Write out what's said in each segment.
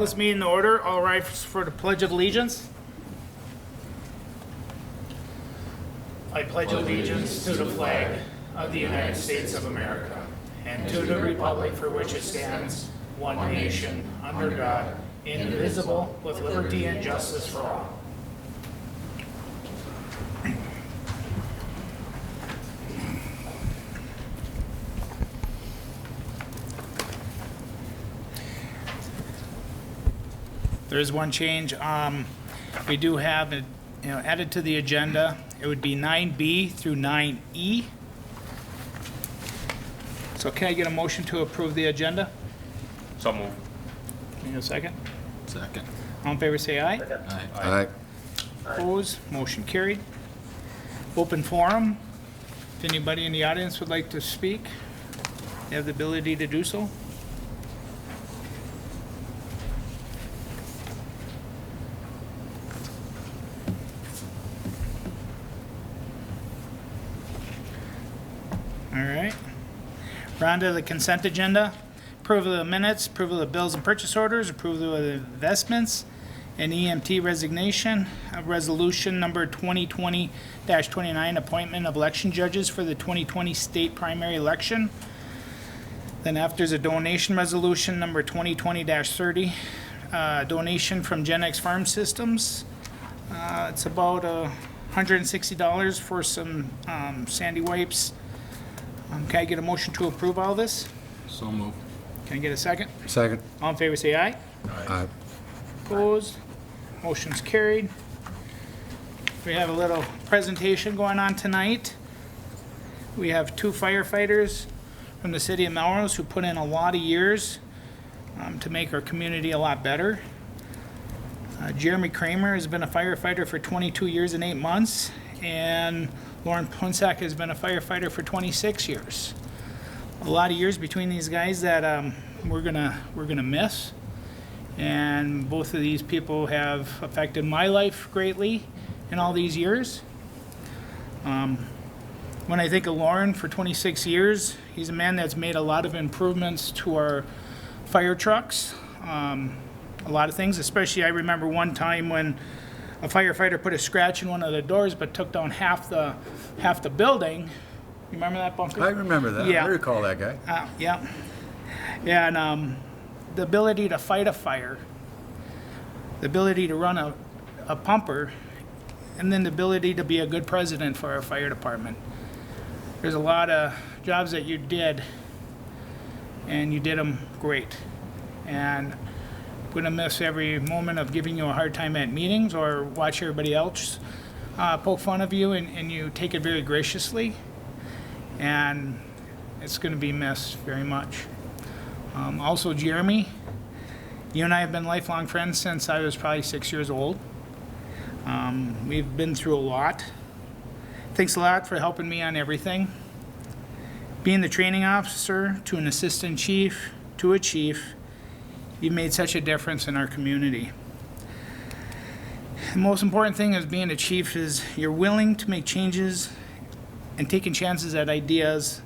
this meeting to order. All rise for the Pledge of Allegiance. I pledge allegiance to the flag of the United States of America and to the republic for which it stands, one nation, under God, indivisible, with liberty and justice for all. There is one change. We do have it, added to the agenda. It would be 9B through 9E. So can I get a motion to approve the agenda? So moved. Can I get a second? Second. All in favor, say aye. Aye. Opposed? Motion carried. Open forum. If anybody in the audience would like to speak, you have the ability to do so. All right. We're on to the consent agenda. Approval of the minutes, approval of bills and purchase orders, approval of the investments, and EMT resignation, resolution number 2020-29, appointment of election judges for the 2020 state primary election. Then after is a donation resolution number 2020-30, donation from Gen X Farm Systems. It's about $160 for some sandy wipes. Can I get a motion to approve all this? So moved. Can I get a second? Second. All in favor, say aye. Aye. Opposed? Motion's carried. We have a little presentation going on tonight. We have two firefighters from the city of Melrose who put in a lot of years to make our community a lot better. Jeremy Kramer has been a firefighter for 22 years and 8 months, and Lauren Punsack has been a firefighter for 26 years. A lot of years between these guys that we're gonna miss, and both of these people have affected my life greatly in all these years. When I think of Lauren for 26 years, he's a man that's made a lot of improvements to our fire trucks. A lot of things, especially I remember one time when a firefighter put a scratch in one of the doors but took down half the building. You remember that, Bunker? I remember that. Yeah. I recall that guy. Yeah. And the ability to fight a fire, the ability to run a pumper, and then the ability to be a good president for our fire department. There's a lot of jobs that you did, and you did them great. And I'm going to miss every moment of giving you a hard time at meetings or watch everybody else poke fun of you, and you take it very graciously. And it's going to be missed very much. Also, Jeremy, you and I have been lifelong friends since I was probably 6 years old. We've been through a lot. Thanks a lot for helping me on everything. Being the training officer to an assistant chief to a chief, you've made such a difference in our community. The most important thing as being a chief is you're willing to make changes and taking chances at ideas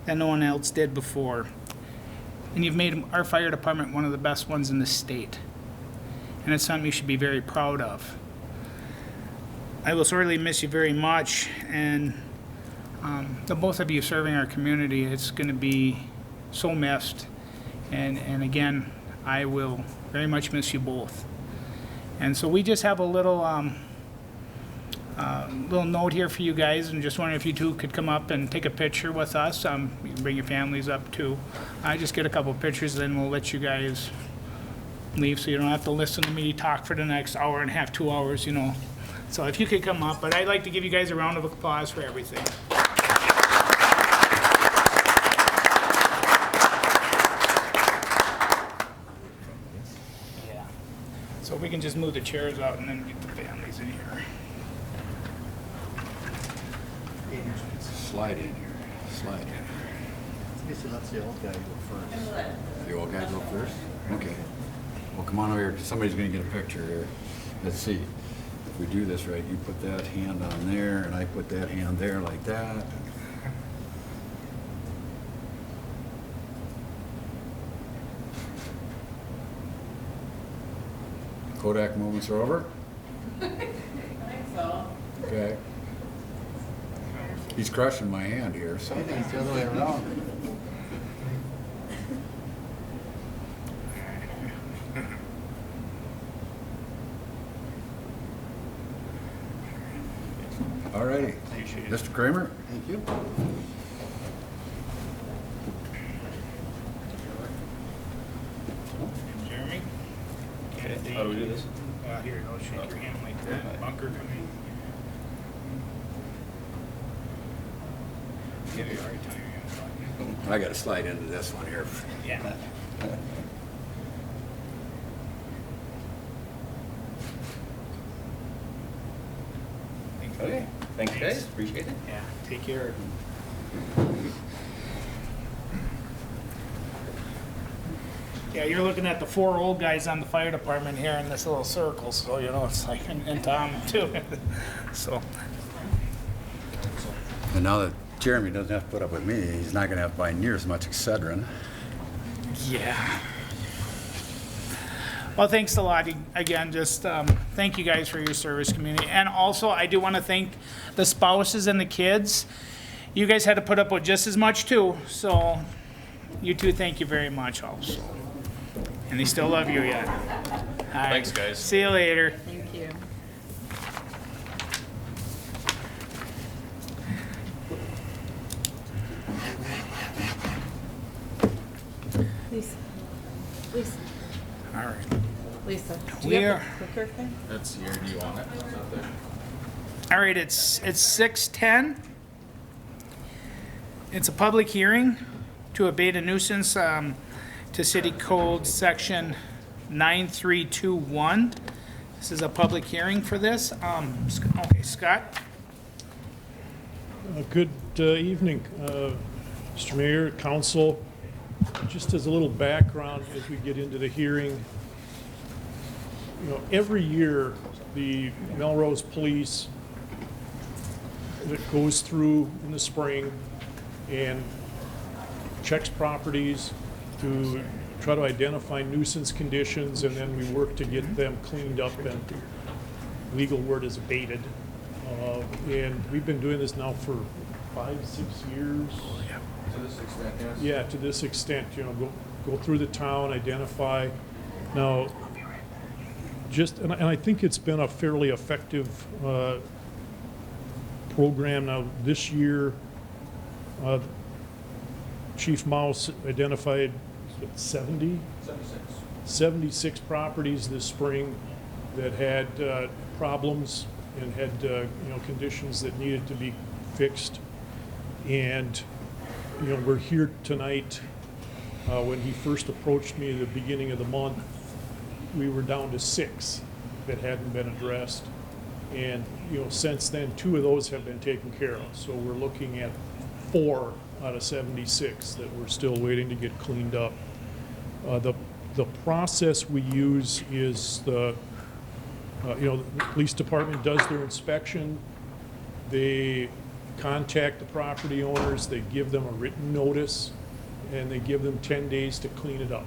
that no one else did before. And you've made our fire department one of the best ones in the state. And it's something you should be very proud of. I will sorely miss you very much, and the both of you serving our community, it's going to be so missed. And again, I will very much miss you both. And so we just have a little note here for you guys, and just wondering if you two could come up and take a picture with us. You can bring your families up too. I just get a couple pictures, then we'll let you guys leave, so you don't have to listen to me talk for the next hour and a half, 2 hours, So if you could come up, but I'd like to give you guys a round of applause for everything. Yeah. So we can just move the chairs out and then get the families in here. Slide in here. Slide in. Okay, so let's the old guy go first. The old guy go first? Okay. Well, come on over here, 'cause somebody's gonna get a picture here. Let's see. If we do this right, you put that hand on there, and I put that hand there like that. Kodak moments are over? I think so. Okay. He's crushing my hand here, so. I think it's the other way around. All righty. Mr. Kramer? Thank you. Jeremy? Okay. How do we do this? Here, I'll shake your hand like that. Bunker coming. Give you a hard time. I gotta slide into this one here. Yeah. Okay, thanks guys, appreciate it. Yeah, take care. Yeah, you're looking at the four old guys on the fire department here in this little circle, so you know, it's like, and Tom too. So, And now that Jeremy doesn't have to put up with me, he's not gonna have to buy near as much Excedrin. yeah. Well, thanks a lot again. Just thank you guys for your service, community. And also, I do want to thank the spouses and the kids. You guys had to put up with just as much too. So, you two, thank you very much also. And they still love you yet. All right. Thanks, guys. See you later. Thank you. Lisa. Lisa. All right. Lisa. Do We you have are- a clicker thing? That's here, do you want it? It's up there. All right, it's 6:10. It's a public hearing to abate a nuisance to City Code Section 9321. This is a public hearing for this. Okay, Scott? Good evening, Mr. Mayor, Council. Just as a little background as we get into the hearing, you know, every year, the Melrose Police that goes through in the spring and checks properties to try to identify nuisance conditions, and then we work to get them cleaned up, and legal word is abated. And we've been doing this now for 5-6 years. To this extent, yes. Yeah, to this extent, you know, go through the town, identify. Now, and I think it's been a fairly effective program. Now, this year, Chief Mouse identified, what, 70? 76 properties this spring that had problems and had, conditions that needed to be fixed. And, we're here tonight. When he first approached me at the beginning of the month, we were down to 6 that hadn't been addressed. And, since then, 2 of those have been taken care of. So we're looking at 4 out of 76 that we're still waiting to get cleaned up. The process we use is the police department does their inspection. They contact the property owners, they give them a written notice, and they give them 10 days to clean it up.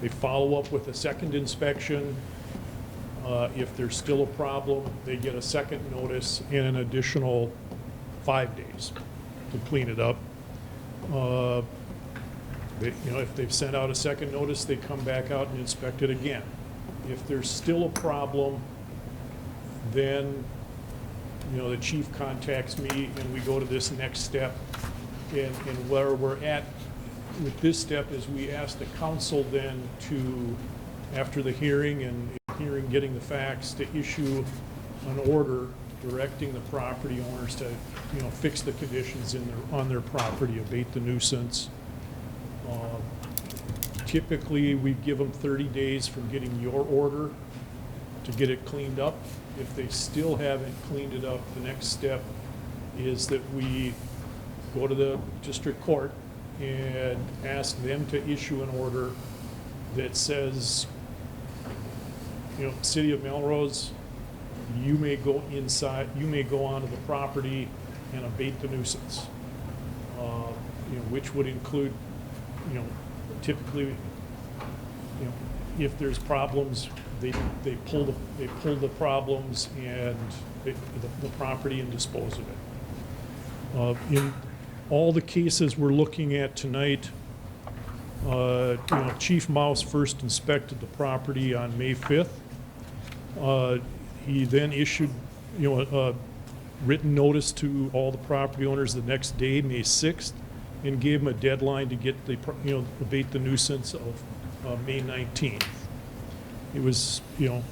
They follow up with a second inspection. If there's still a problem, they get a second notice and an additional 5 days to clean it up. If they've sent out a second notice, they come back out and inspect it again. If there's still a problem, then the chief contacts me and we go to this next step. And where we're at with this step is we ask the council then to, after the hearing and getting the facts, to issue an order directing the property owners to, fix the conditions on their property, abate the nuisance. Typically, we give them 30 days from getting your order to get it cleaned up. If they still haven't cleaned it up, the next step is that we go to the district court and ask them to issue an order that says, City of Melrose, you may go inside, you may go onto the property and abate the nuisance, which would include, typically, if there's problems, they pull the problems and the property and dispose of it. In all the cases we're looking at tonight, Chief Mouse first inspected the property on May 5th. He then issued, a written notice to all the property owners the next day, May 6th, and gave them a deadline to get abate the nuisance of May 19th. It was, the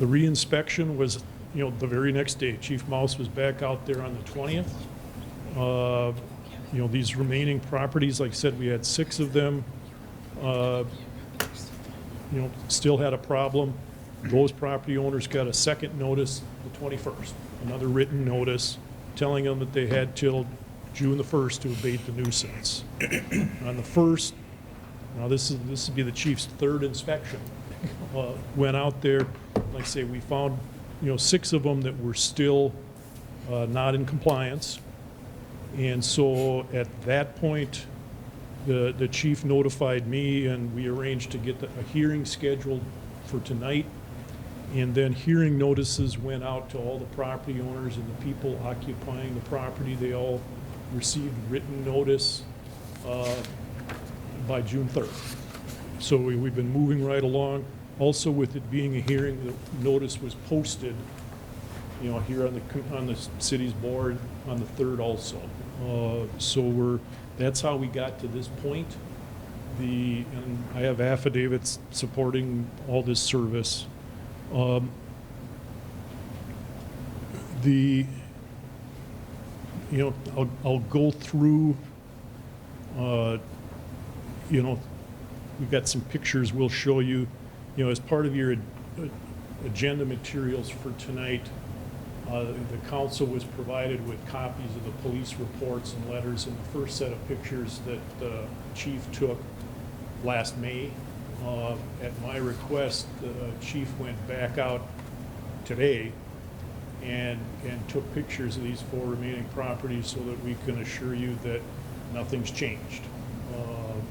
reinspection was, the very next day. Chief Mouse was back out there on the 20th. These remaining properties, like I said, we had 6 of them, still had a problem. Those property owners got a second notice the 21st, another written notice telling them that they had till June the 1st to abate the nuisance. On the 1st, now this would be the chief's 3rd inspection. Went out there, like I say, we found 6 of them that were still not in compliance. And so at that point, the chief notified me, and we arranged to get a hearing scheduled for tonight. And then hearing notices went out to all the property owners and the people occupying the property. They all received written notice by June 3rd. So we've been moving right along. Also, with it being a hearing, the notice was posted, here on the city's board on the 3rd also. So that's how we got to this point. And I have affidavits supporting all this service. I'll go through, we've got some pictures we'll show you, as part of your agenda materials for tonight. The council was provided with copies of the police reports and letters, and the first set of pictures that the chief took last May. At my request, the chief went back out today and took pictures of these 4 remaining properties so that we can assure you that nothing's changed.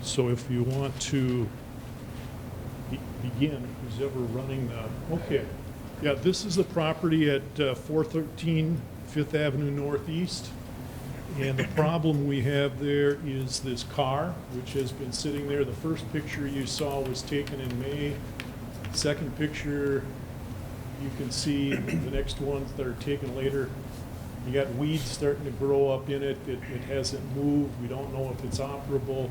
So if you want to begin, who's ever running the, okay. Yeah, this is the property at 413 5th Avenue Northeast. And the problem we have there is this car, which has been sitting there. The first picture you saw was taken in May. Second picture, you can see the next ones that are taken later. You got weeds starting to grow up in it. It hasn't moved. We don't know if it's operable,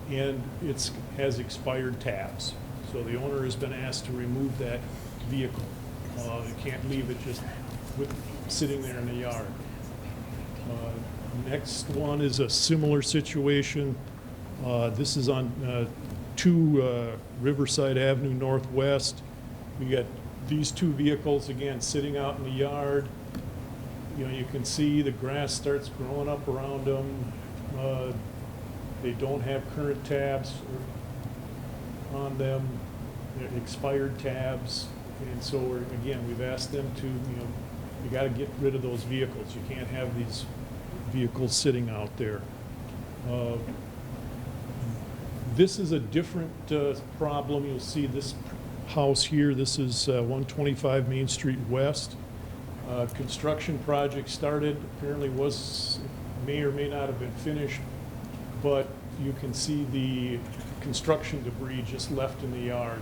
and it has expired tabs. So the owner has been asked to remove that vehicle. You can't leave it just sitting there in the yard. Next one is a similar situation. This is on 2 Riverside Avenue Northwest. We got these 2 vehicles again sitting out in the yard. You can see the grass starts growing up around them. They don't have current tabs on them. They're expired tabs. And so we've asked them to, you got to get rid of those vehicles. You can't have these vehicles sitting out there. This is a different problem. You'll see this house here. This is 125 Main Street West. Construction project started. Apparently may or may not have been finished, but you can see the construction debris just left in the yard.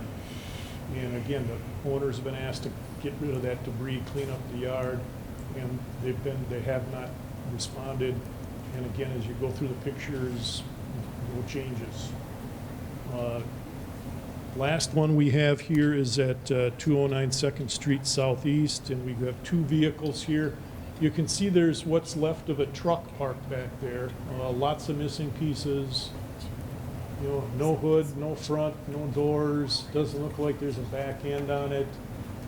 And again, the owners have been asked to get rid of that debris, clean up the yard, and they have not responded. And again, as you go through the pictures, no changes. Last one we have here is at 209 2nd Street Southeast, and we have 2 vehicles here. You can see there's what's left of a truck parked back there. Lots of missing pieces. No hood, no front, no doors. Doesn't look like there's a back end on it.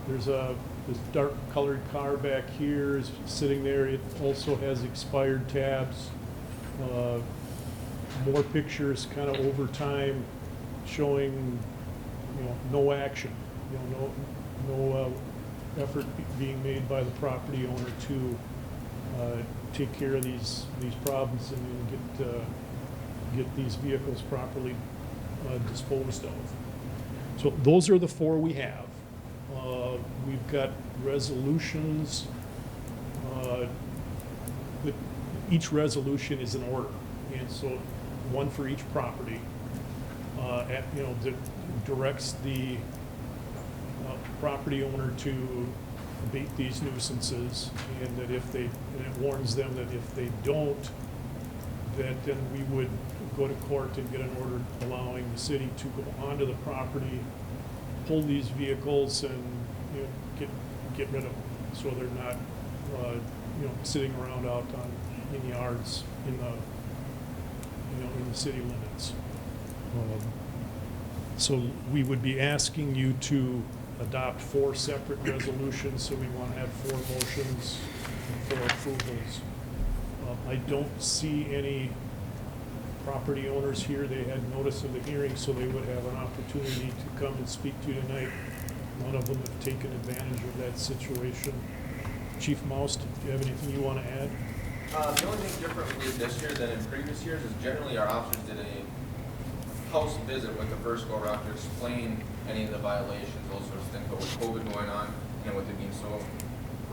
There's this dark colored car back here is sitting there. It also has expired tabs. More pictures kind of over time showing, no action. No effort being made by the property owner to take care of these problems and get these vehicles properly disposed of. So those are the 4 we have. We've got resolutions. But each resolution is an order, and so one for each property. That directs the property owner to abate these nuisances, and that and it warns them that if they don't, that then we would go to court and get an order allowing the city to go onto the property, pull these vehicles, and get rid of them, so they're not sitting around out in yards in the city limits. So we would be asking you to adopt 4 separate resolutions, so we want to have 4 motions and 4 approvals. I don't see any property owners here. They had notice of the hearing, so they would have an opportunity to come and speak to you tonight. None of them have taken advantage of that situation. Chief Mouse, do you have anything you want to add? The only thing different we did this year than in previous years is generally our officers did a house visit with the first go around to explain any of the violations, those sorts of things. But with COVID going on, and with it being so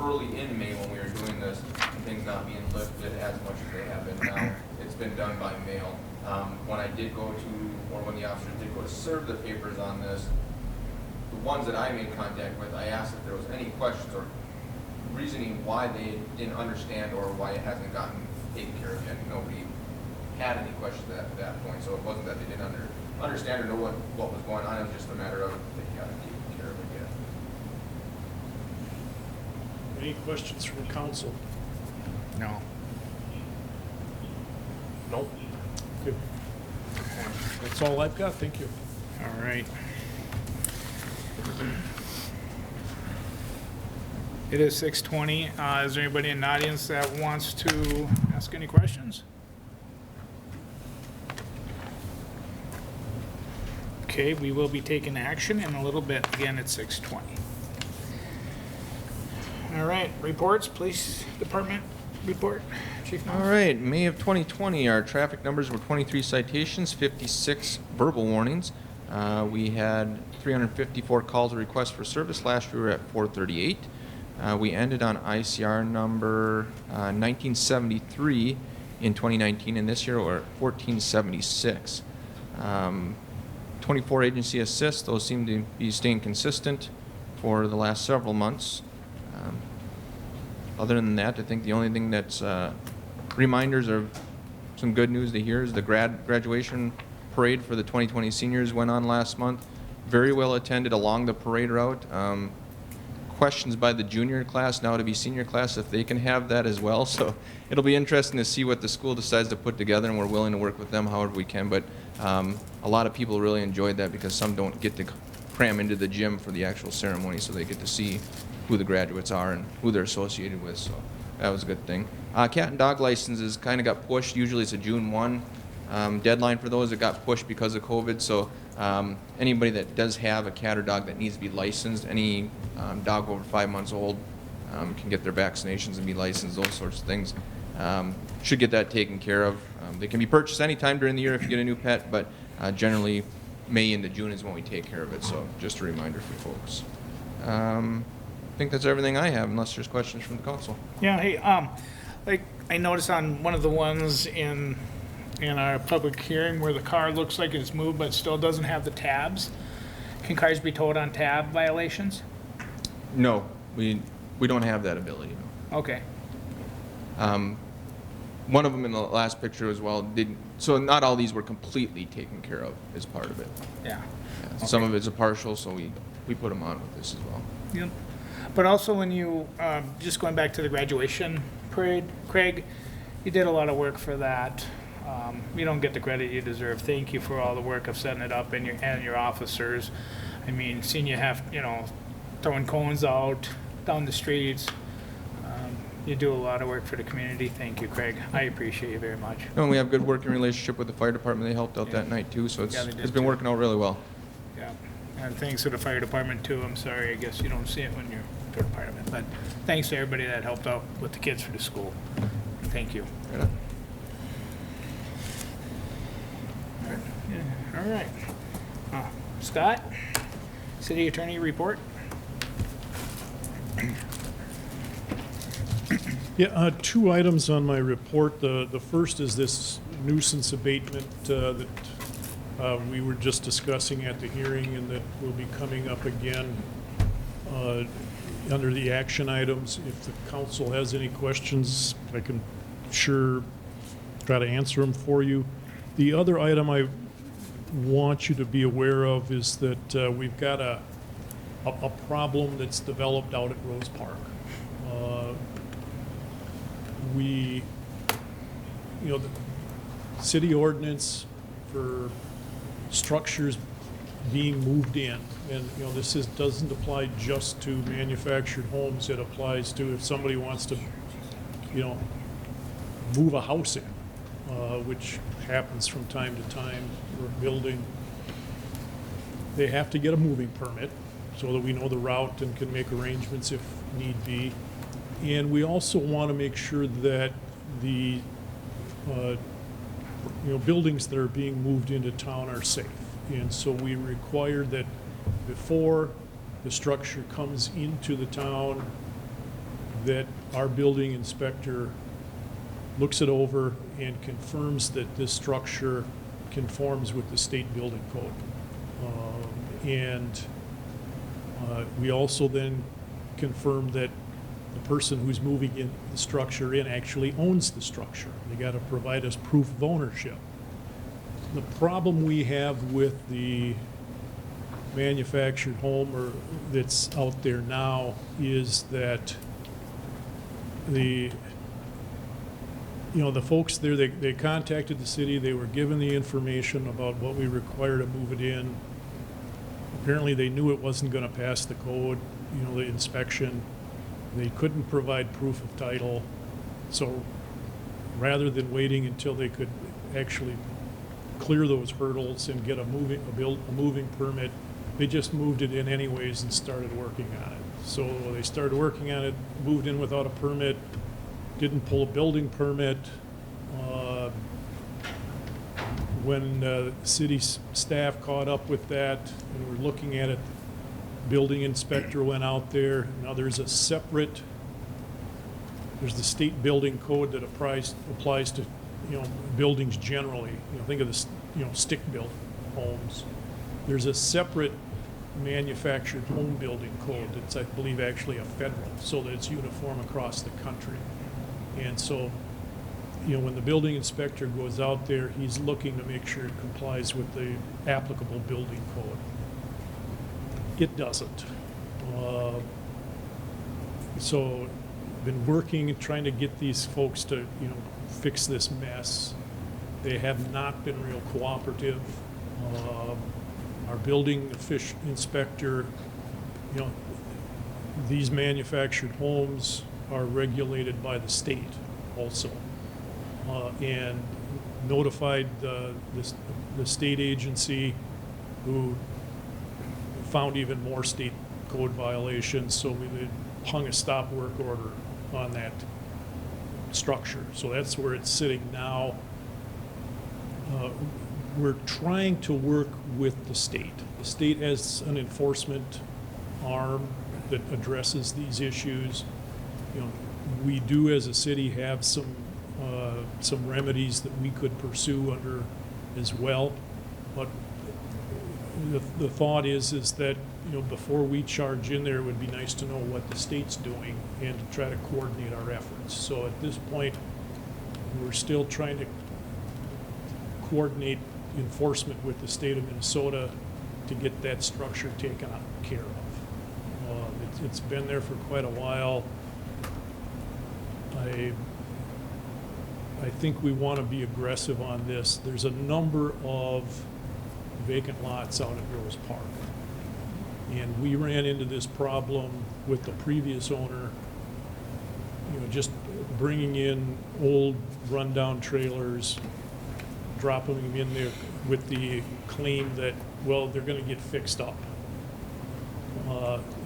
early in May when we were doing this, and things not being lifted as much as they have been now, it's been done by mail. When I did go to, or when the officers did go to serve the papers on this, the ones that I made contact with, I asked if there was any questions or reasoning why they didn't understand or why it hasn't gotten taken care of yet. Nobody had any questions at that point, so it wasn't that they didn't understand or know what was going on. It was just a matter of they hadn't taken care of it yet. Any questions from the council? No. Nope. Good. That's all I've got. Thank you. All right. It is 6:20. Is there anybody in the audience that wants to ask any questions? Okay, we will be taking action in a little bit. Again, it's 6:20. All right, reports, police department report. Chief All Mouse. right, May of 2020, our traffic numbers were 23 citations, 56 verbal warnings. We had 354 calls or requests for service. Last year we were at 438. We ended on ICR number 1973 in 2019, and this year we're at 1476. 24 agency assists, those seem to be staying consistent for the last several months. Other than that, I think the only thing that's reminders of some good news to hear is the graduation parade for the 2020 seniors went on last month. Very well attended along the parade route. Questions by the junior class now to be senior class if they can have that as well. So it'll be interesting to see what the school decides to put together, and we're willing to work with them however we can. But a lot of people really enjoyed that because some don't get to cram into the gym for the actual ceremony, so they get to see who the graduates are and who they're associated with. So that was a good thing. Cat and dog licenses kind of got pushed. Usually it's a June 1 deadline for those. It got pushed because of COVID. So anybody that does have a cat or dog that needs to be licensed, any dog over 5 months old can get their vaccinations and be licensed, those sorts of things. Should get that taken care of. They can be purchased anytime during the year if you get a new pet, but generally May into June is when we take care of it. So just a reminder for folks. I think that's everything I have, unless there's questions from the council. Yeah, hey, like I noticed on one of the ones in our public hearing where the car looks like it's moved but still doesn't have the tabs. Can cars be towed on tab violations? No, we don't have that ability. No. Okay. One of them in the last picture as well didn't. So not all these were completely taken care of as part of it. Yeah. Yeah, some of it's a partial, so we put them on with this as well. Yep. But also when you, just going back to the graduation parade, Craig, you did a lot of work for that. You don't get the credit you deserve. Thank you for all the work of setting it up and your officers. I mean, seeing you have, throwing cones out down the streets. You do a lot of work for the community. Thank you, Craig. I appreciate you very much. And we have good working relationship with the fire department. They helped out that night too, so Yeah, they did it's been too. working out really well. Yeah. And thanks to the fire department too. I'm sorry, I guess you don't see it when you're third part of it. But thanks to everybody that helped out with the kids for the school. Thank you. Right on. Yeah, all right. Scott? City Attorney report? Yeah, two items on my report. The first is this nuisance abatement that we were just discussing at the hearing and that will be coming up again under the action items. If the council has any questions, I can sure try to answer them for you. The other item I want you to be aware of is that we've got a problem that's developed out at Rose Park. The city ordinance for structures being moved in, and this doesn't apply just to manufactured homes. It applies to if somebody wants to move a house in, which happens from time to time, or a building. They have to get a moving permit so that we know the route and can make arrangements if need be. And we also want to make sure that the buildings that are being moved into town are safe. And so we require that before the structure comes into the town, that our building inspector looks it over and confirms that this structure conforms with the state building code. We also then confirm that the person who's moving in the structure in actually owns the structure. They got to provide us proof of ownership. The problem we have with the manufactured home that's out there now is that the folks there, they contacted the city, they were given the information about what we require to move it in. Apparently they knew it wasn't going to pass the code, the inspection. They couldn't provide proof of title. So rather than waiting until they could actually clear those hurdles and get a moving permit, they just moved it in anyways and started working on it. So they started working on it, moved in without a permit, didn't pull a building permit. When city staff caught up with that and were looking at it, building inspector went out there. Now there's the state building code that applies to buildings generally. Think of this, stick-built homes. There's a separate manufactured home building code that's, I believe, actually a federal, so that it's uniform across the country. And so, when the building inspector goes out there, he's looking to make sure it complies with the applicable building code. It doesn't. So, been working and trying to get these folks to, fix this mess. They have not been real cooperative. Our building inspector, these manufactured homes are regulated by the state also, and notified the state agency, who found even more state code violations, so we hung a stop work order on that structure. So that's where it's sitting now. We're trying to work with the state. The state has an enforcement arm that addresses these issues. We do as a city have some remedies that we could pursue under as well. But the thought is that before we charge in there, it would be nice to know what the state's doing and to try to coordinate our efforts. So at this point, we're still trying to coordinate enforcement with the state of Minnesota to get that structure taken care of. It's been there for quite a while. I think we want to be aggressive on this. There's a number of vacant lots out at Rose Park. And we ran into this problem with the previous owner, just bringing in old rundown trailers, dropping them in there with the claim that, well, they're going to get fixed up.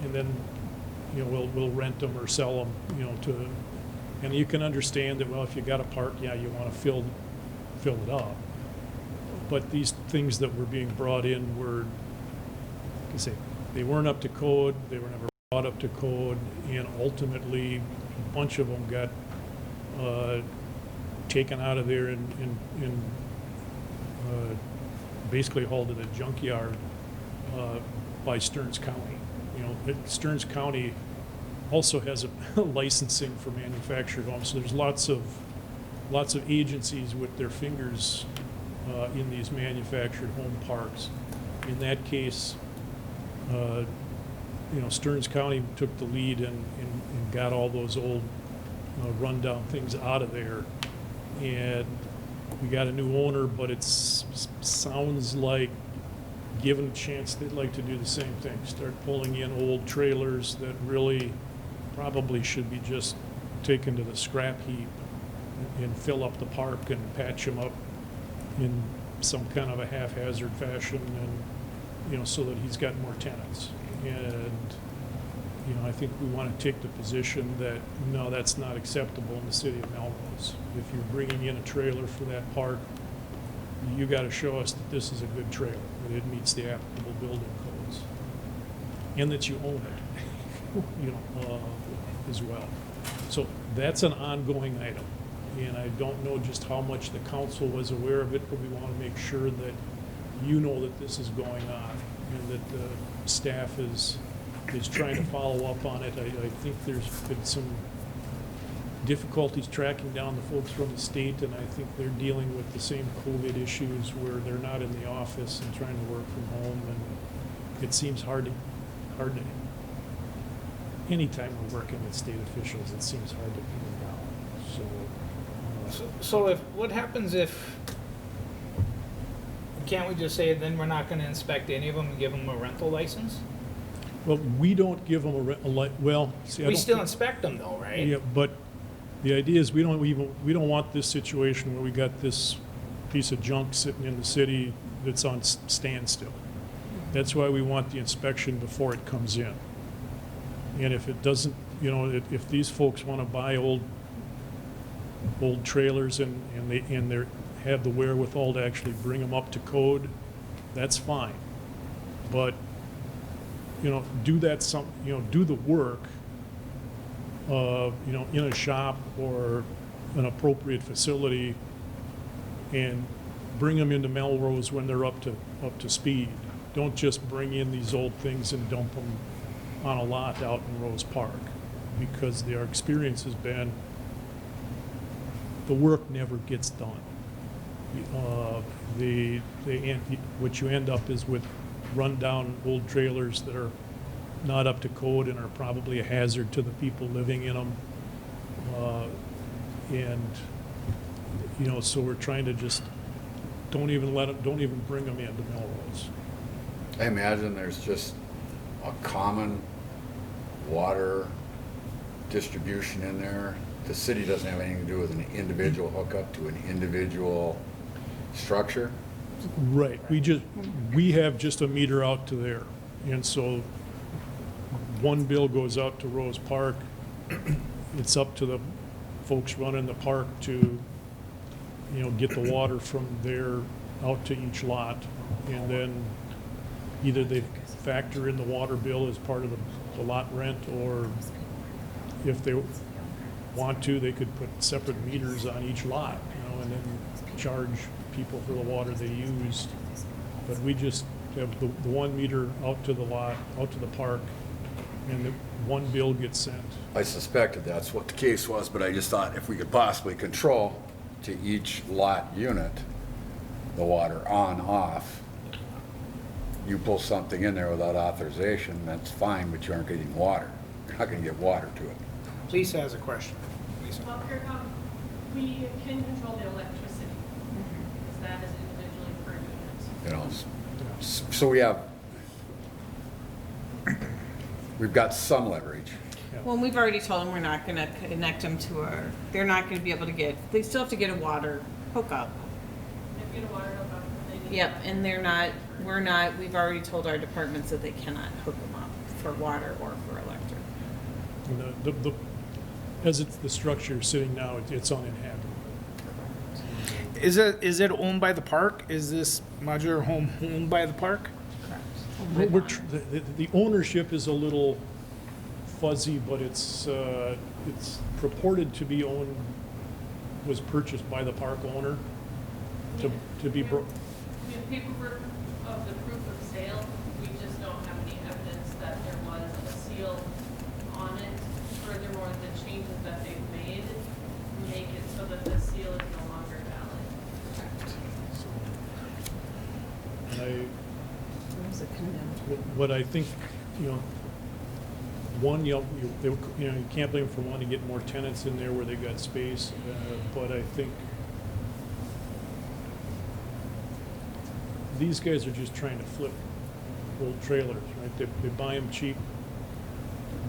And then, we'll rent them or sell them, and you can understand that, well, if you got a park, yeah, you want to fill it up. But these things that were being brought in were, like I say, they weren't up to code, they were never brought up to code, and ultimately, a bunch of them got taken out of there and basically hauled to the junkyard by Stearns County. You know, Stearns County also has a licensing for manufactured homes, so there's lots of agencies with their fingers in these manufactured home parks. In that case, you know, Stearns County took the lead and got all those old rundown things out of there. And we got a new owner, but it sounds like, given a chance, they'd like to do the same thing. Start pulling in old trailers that really probably should be just taken to the scrap heap and fill up the park and patch them up in some kind of a haphazard fashion, and, you know, so that he's got more tenants. And, you know, I think we want to take the position that, no, that's not acceptable in the city of Melrose. If you're bringing in a trailer for that park, you got to show us that this is a good trailer, that it meets the applicable building codes, and that you own it, you know, as well. So that's an ongoing item, and I don't know just how much the council was aware of it, but we want to make sure that you know that this is going on, and that the staff is trying to follow up on it. I think there's been some difficulties tracking down the folks from the state, and I think they're dealing with the same COVID issues where they're not in the office and trying to work from home, and it seems hard to anytime we're working with state officials, it seems hard to pin them down. So if, what happens if, can't we just say then we're not gonna inspect any of them and give them a rental license? Well, we don't give them well, see, I We don't still think- inspect them though, right? Yeah, but the idea is we don't want this situation where we got this piece of junk sitting in the city that's on standstill. That's why we want the inspection before it comes in. And if it doesn't, you know, if these folks want to buy old trailers and they have the wherewithal to actually bring them up to code, that's fine. But, you know, do the work, you know, in a shop or an appropriate facility, and bring them into Melrose when they're up to speed. Don't just bring in these old things and dump them on a lot out in Rose Park, because our experience has been the work never gets done. What you end up is with rundown old trailers that are not up to code and are probably a hazard to the people living in them. And, you know, so we're trying to just don't even bring them into Melrose. I imagine there's just a common water distribution in there. The city doesn't have anything to do with an individual hookup to an individual structure. Right, we have just a meter out to there, and so one bill goes out to Rose Park. It's up to the folks running the park to, you know, get the water from there out to each lot, and then either they factor in the water bill as part of the lot rent, or if they want to, they could put separate meters on each lot, you know, and then charge people for the water they used. But we just have the one meter out to the lot, out to the park, and the one bill gets sent. I suspected that's what the case was, but I just thought if we could possibly control to each lot unit, the water on, off. You pull something in there without authorization, that's fine, but you aren't getting water. You're not gonna get water to it. Lisa has a question. Lisa. Well, we can control the electricity, because that is individually per unit. You know, so we've got some leverage. Well, we've already told them we're not gonna connect them to they're not gonna be able to they still have to get a water hookup. If you get a water hookup, they need. Yep, and we've already told our departments that they cannot hook them up for water or for electric. And as it's the structure sitting now, it's uninhabitable. Is it owned by the park? Is this modular home owned by the park? Correct. The ownership is a little fuzzy, but it's purported to be owned, was purchased by the park owner to be, We have paperwork of the proof of sale, we just don't have any evidence that there was a seal on it. Furthermore, the changes that they've made make it so that the seal is no longer valid. and what I think, one, you can't blame them for wanting to get more tenants in there where they got space, but I think these guys are just trying to flip old trailers, right? They buy them cheap,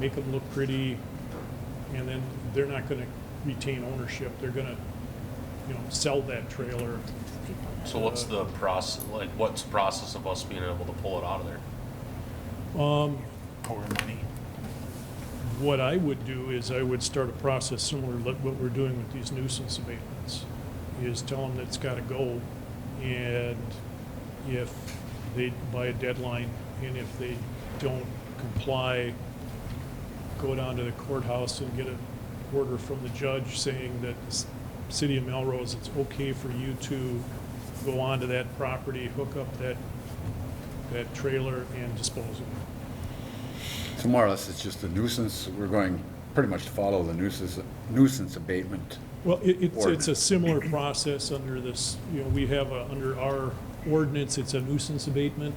make them look pretty, and then they're not gonna retain ownership. They're gonna, sell that trailer. So what's the process, what's the process of us being able to pull it out of there? Pour money. What I would do is I would start a process similar to what we're doing with these nuisance abatements, is tell them that it's gotta go, and if they, by a deadline, and if they don't comply, go down to the courthouse and get an order from the judge saying that the city of Melrose, it's okay for you to go onto that property, hook up that trailer and dispose of it. So more or less, it's just a nuisance. We're going pretty much to follow the nuisance abatement. Well, it's a Ordinance. similar process under this, we have under our ordinance, it's a nuisance abatement,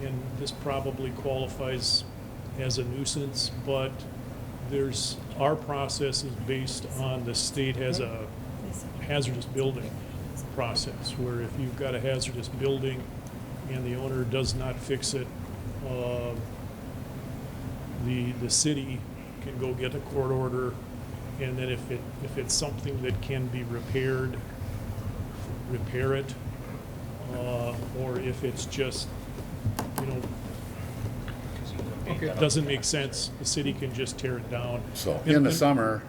and this probably qualifies as a nuisance, but our process is based on the state has a hazardous building process, where if you've got a hazardous building and the owner does not fix it, the city can go get a court order, and then if it's something that can be repaired, repair it, or if it's just, it doesn't make sense, the city can just tear it down. So in the summer,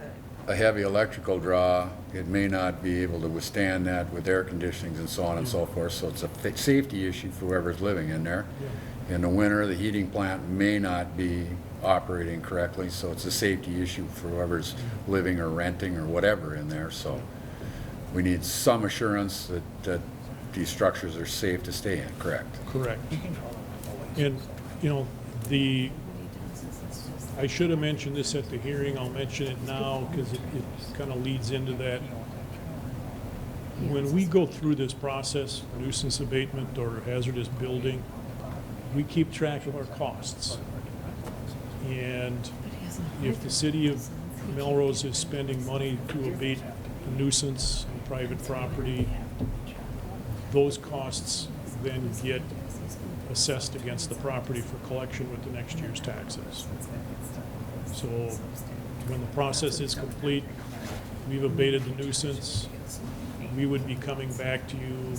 a heavy electrical draw, it may not be able to withstand that with air conditionings and so on and so forth. So it's a safety issue for whoever's living in there. In the winter, the heating plant may not be operating correctly, so it's a safety issue for whoever's living or renting or whatever in there. So we need some assurance that these structures are safe to stay in, correct? Correct. And, I should have mentioned this at the hearing, I'll mention it now, because it kind of leads into that. When we go through this process, nuisance abatement or hazardous building, we keep track of our costs. And if the city of Melrose is spending money to abate a nuisance on private property, those costs then get assessed against the property for collection with the next year's taxes. So when the process is complete, we've abated the nuisance, we would be coming back to you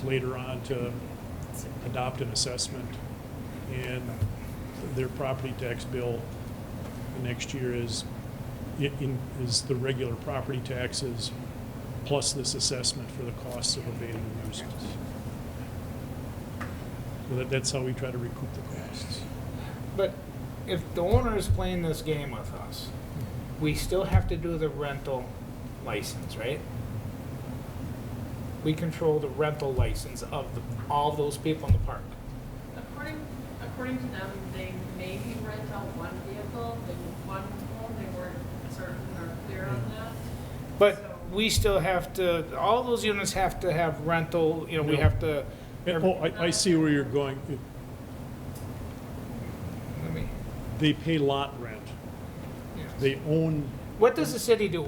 later on to adopt an assessment, and their property tax bill the next year is the regular property taxes plus this assessment for the costs of abating the nuisance. So that's how we try to recoup the costs. But if the owner is playing this game with us, we still have to do the rental license, right? We control the rental license of all those people in the park. According to them, they maybe rent out one vehicle, they one home, they weren't certain or clear on that. But So- we still have to, all those units have to have rental, we have to. I see where you're going. Let me- They pay lot rent. They own, What does the city do?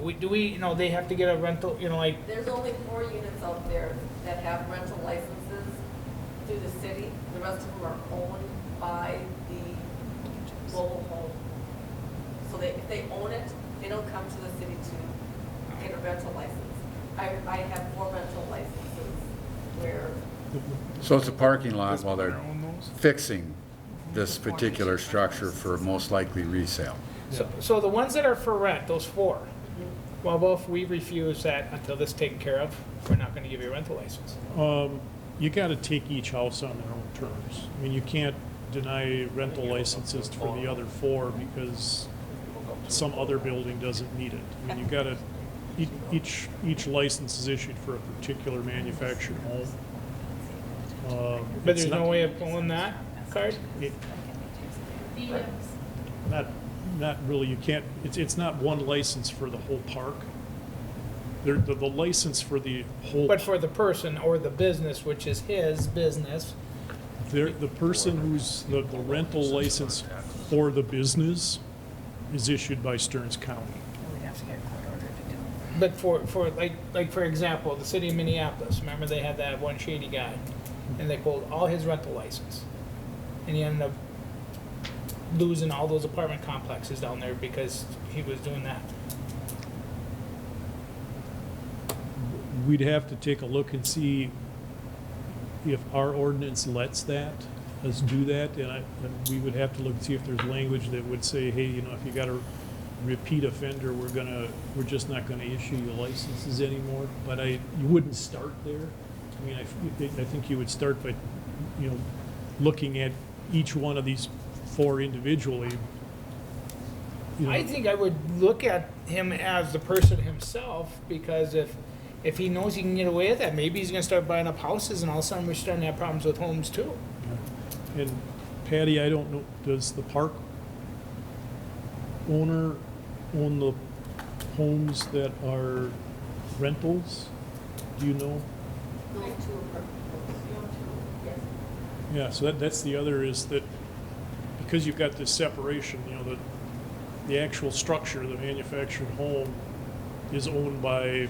They have to get a rental, like, There's only 4 units out there that have rental licenses through the city. The rest of them are owned by the mobile home. So if they own it, they don't come to the city to get a rental license. I have 4 rental licenses where So it's a parking lot while they're fixing this particular structure for most likely resale. so the ones that are for rent, those 4, well, if we refuse that until this is taken care of, we're not gonna give you a rental license. you gotta take each house on their own terms. I mean, you can't deny rental licenses for the other 4 because some other building doesn't need it. I mean, you gotta, each license is issued for a particular manufactured home. But It's there's not- no way of pulling that card? it- The, Not really, you can't, it's not one license for the whole park. The license for the whole. But for the person or the business, which is his business, The person who's the rental license for the business is issued by Stearns County. but for like for example, the city of Minneapolis, remember they had that one shady guy, and they pulled all his rental license, and he ended up losing all those apartment complexes down there because he was doing that. We'd have to take a look and see if our ordinance lets us do that, and we would have to look and see if there's language that would say, hey, you know, if you got a repeat offender, we're just not gonna issue you licenses anymore. But you wouldn't start there. I mean, I think you would start by, you know, looking at each one of these 4 individually. You know, I think I would look at him as the person himself, because if he knows he can get away with that, maybe he's gonna start buying up houses, and all of a sudden we're starting to have problems with homes too. And Patty, I don't know, does the park owner own the homes that are rentals? Do you know? Yeah, so that's the other, is that because you've got this separation, you know, the actual structure, the manufactured home is owned by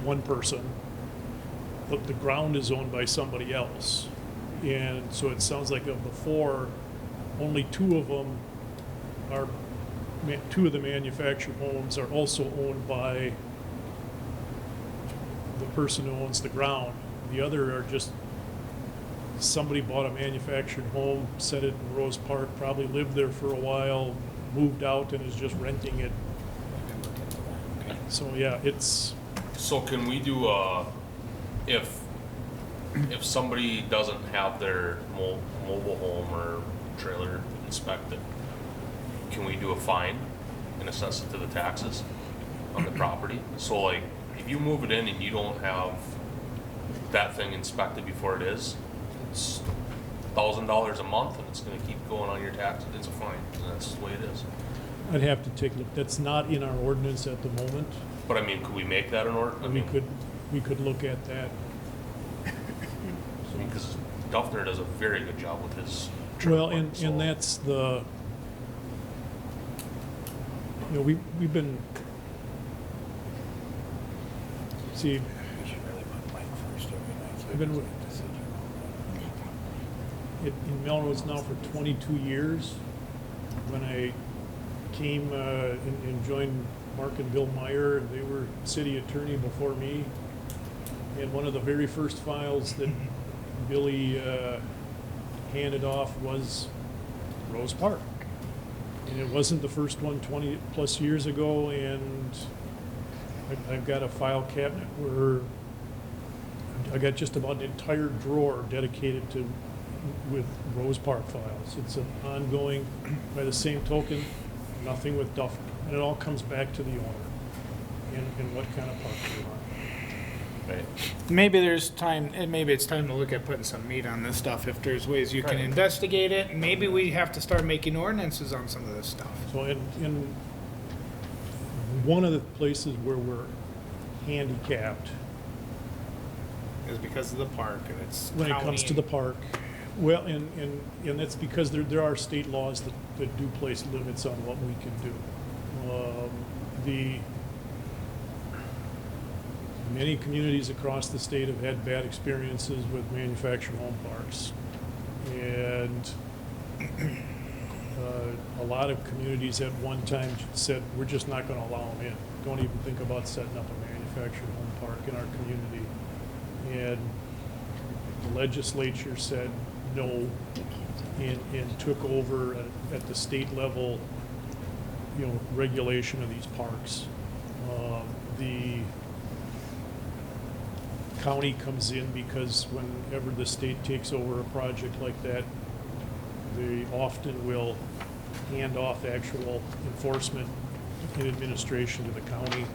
one person, but the ground is owned by somebody else. And so it sounds like of the 4, only 2 of them are, 2 of the manufactured homes are also owned by the person who owns the ground. The other are just, somebody bought a manufactured home, set it in Rose Park, probably lived there for a while, moved out and is just renting it. So yeah, it's, So can we do if somebody doesn't have their mobile home or trailer inspected, can we do a fine and assess it to the taxes on the property? So like, if you move it in and you don't have that thing inspected before it is, it's $1,000 a month and it's gonna keep going on your taxes, it's a fine, and that's the way it is. I'd have to take a look. That's not in our ordinance at the moment. But I mean, could we make that an ordinance? We could look at that. Because Duffner does a very good job with his. Well, trip, so- and that's the, you know, we've been, see, I've been in Melrose now for 22 years. When I came and joined Mark and Bill Meyer, they were city attorney before me. And one of the very first files that Billy handed off was Rose Park. And it wasn't the first one 20 plus years ago, and I've got a file cabinet where I got just about an entire drawer dedicated to with Rose Park files. It's an ongoing, by the same token, nothing with Duffner. And it all comes back to the owner and what kind of park they want. Right. Maybe there's time, and maybe it's time to look at putting some meat on this stuff. If there's ways you can Right. investigate it, maybe we have to start making ordinances on some of this stuff. So in one of the places where we're handicapped Is because of the park, and it's when it county comes to the park, well, and that's because there are state laws that do place limits on what we can do. Many communities across the state have had bad experiences with manufactured home parks. And a lot of communities at one time said, we're just not gonna allow them in. Don't even think about setting up a manufactured home park in our community. And the legislature said no, and took over at the state level, you know, regulation of these parks. The county comes in because whenever the state takes over a project like that, They often will hand off actual enforcement and administration to the county.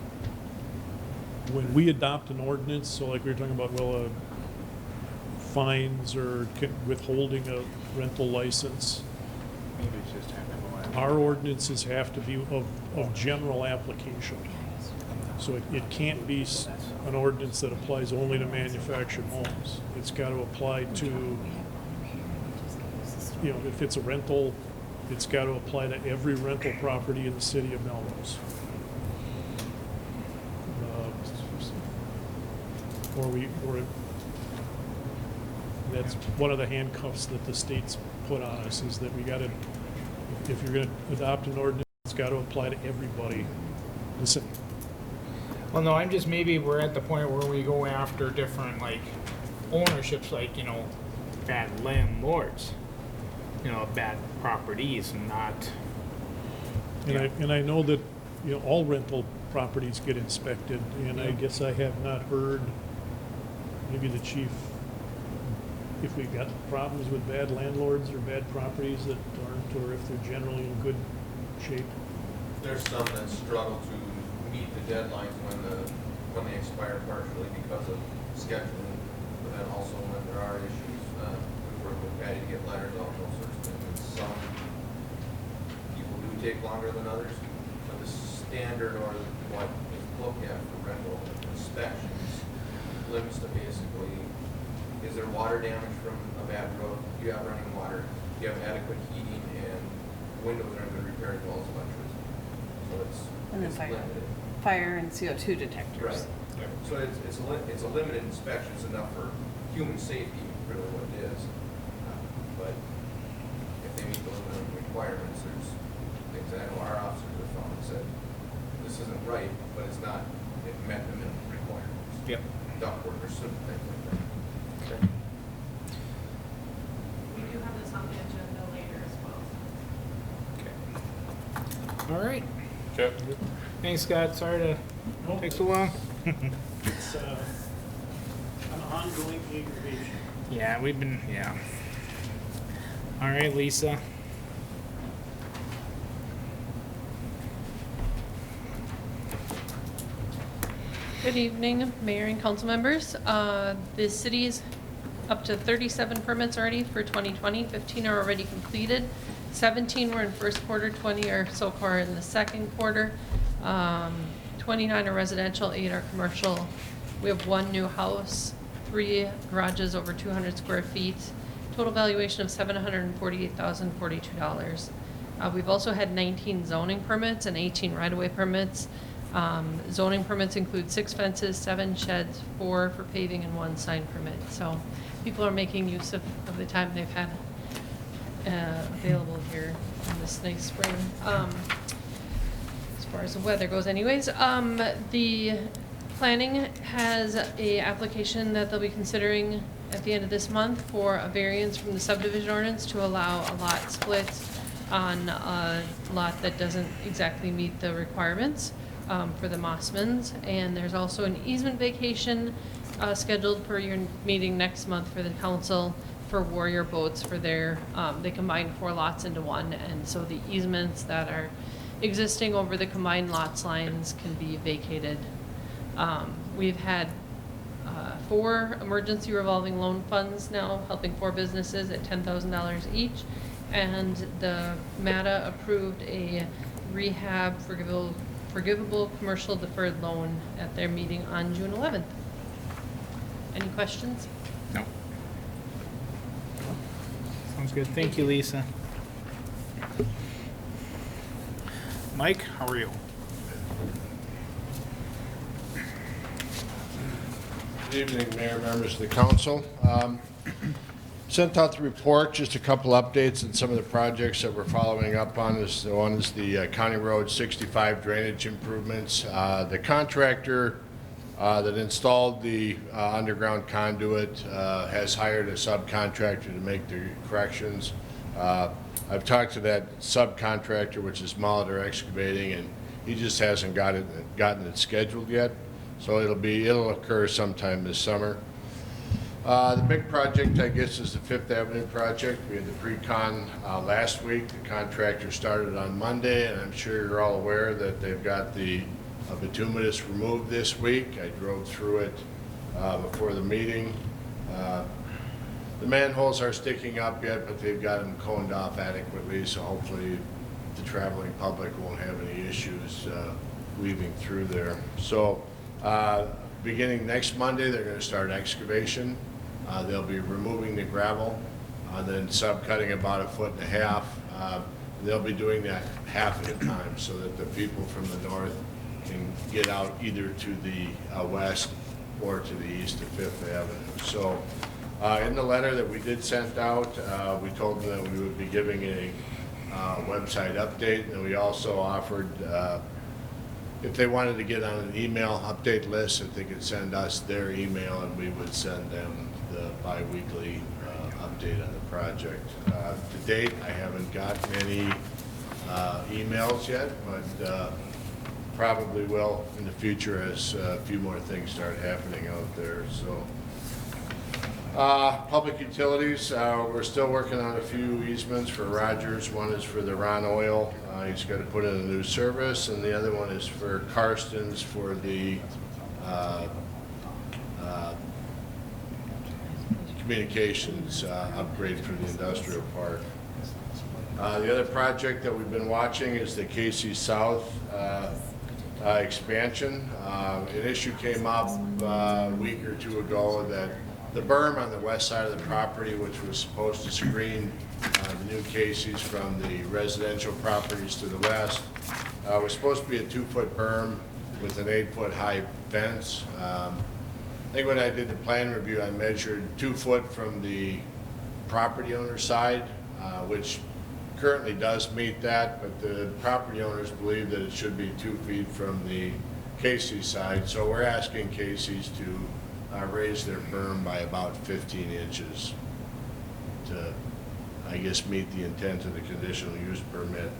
When we adopt an ordinance, so like we were talking about, well, fines or withholding a rental license, our ordinances have to be of general application. So it can't be an ordinance that applies only to manufactured homes. It's got to apply to, you know, if it's a rental, it's got to apply to every rental property in the city of Melrose. Or that's one of the handcuffs that the state's put on us, is that we got to, if you're going to adopt an ordinance, it's got to apply to everybody. Listen. Well, no, I'm just, maybe we're at the point where we go after different, like, ownerships, like, you know, bad landlords, you know, bad properties, and not. And I know that, you know, all rental properties get inspected, and I guess I have not heard, maybe the chief, if we've got problems with bad landlords or bad properties that aren't, or if they're generally in good shape. There's some that struggle to meet the deadlines when they expire partially because of scheduling, but then also when there are issues, we work with Patty to get letters out, those sorts of things. And some people do take longer than others, but the standard or what is looked at for rental inspections limits to basically, is there water damage from a bad roof? Do you have running water? Do you have adequate heating, and windows are in good repair as well as electricity? So And then it's fire. limited. Fire and CO2 detectors. Right. So it's a limited inspection. It's enough for human safety, really what it is. But if they meet the limited requirements, there's things that I know our officers have found and said, this isn't right, but it's not, it met the minimum requirements. Yep. Ductwork or certain things like that. Okay. We do have this on the agenda later as well. Okay. All right. Okay. Thanks, Scott. Sorry to take so long. It's an ongoing aggravation. Yeah, we've been, yeah. All right, Lisa. Good evening, Mayor and council members. The city's up to 37 permits already for 2020. 15 are already completed. 17 were in first quarter, 20 are so far in the second quarter. 29 are residential, 8 are commercial. We have 1 new house, 3 garages over 200 square feet. Total valuation of $748,042. We've also had 19 zoning permits and 18 right-of-way permits. Zoning permits include 6 fences, 7 sheds, 4 for paving, and 1 sign permit. So people are making use of the time they've had available here in this nice spring. As far as the weather goes anyways, the planning has a application that they'll be considering at the end of this month for a variance from the subdivision ordinance to allow a lot split on a lot that doesn't exactly meet the requirements for the Mossmans. And there's also an easement vacation scheduled for your meeting next month for the council for Warrior Boats for their, they combined 4 lots into 1, and so the easements that are existing over the combined lots lines can be vacated. We've had 4 emergency revolving loan funds now helping 4 businesses at $10,000 each, and the MATA approved a rehab forgivable commercial deferred loan at their meeting on June 11th. Any questions? No. Sounds good. Thank you, Lisa. Mike, how are you? Good evening, Mayor, members of the council. Sent out the report, just a couple updates on some of the projects that we're following up on. One is the County Road 65 drainage improvements. The contractor that installed the underground conduit has hired a subcontractor to make the corrections. I've talked to that subcontractor, which is Molitor Excavating, and he just hasn't gotten it scheduled yet. So it'll occur sometime this summer. The big project, I guess, is the Fifth Avenue project. We had the pre-con last week. The contractor started on Monday, and I'm sure you're all aware that they've got the bituminous removed this week. I drove through it before the meeting. The manholes are sticking up yet, but they've got them coned off adequately, so hopefully the traveling public won't have any issues weaving through there. So beginning next Monday, they're going to start excavation. They'll be removing the gravel, then subcutting about 1.5 feet. They'll be doing that half at a time so that the people from the north can get out either to the west or to the east of Fifth Avenue. So in the letter that we did send out, we told them that we would be giving a website update, and we also offered if they wanted to get on an email update list, if they could send us their email and we would send them the bi-weekly update on the project. To date, I haven't gotten any emails yet, but probably will in the future as a few more things start happening out there. So, public utilities, we're still working on a few easements for Rogers. One is for the Ron Oil. He's got to put in a new service, and the other one is for Karsten's for the communications upgrade for the industrial park. The other project that we've been watching is the Casey South expansion. An issue came up a week or two ago that the berm on the west side of the property, which was supposed to screen the new Casey's from the residential properties to the west, was supposed to be a 2-foot berm with an 8-foot high fence. I think when I did the plan review, I measured 2 foot from the property owner side, which currently does meet that, but the property owners believe that it should be 2 feet from the Casey's side. So we're asking Casey's to raise their berm by about 15 inches to, I guess, meet the intent of the conditional use permit.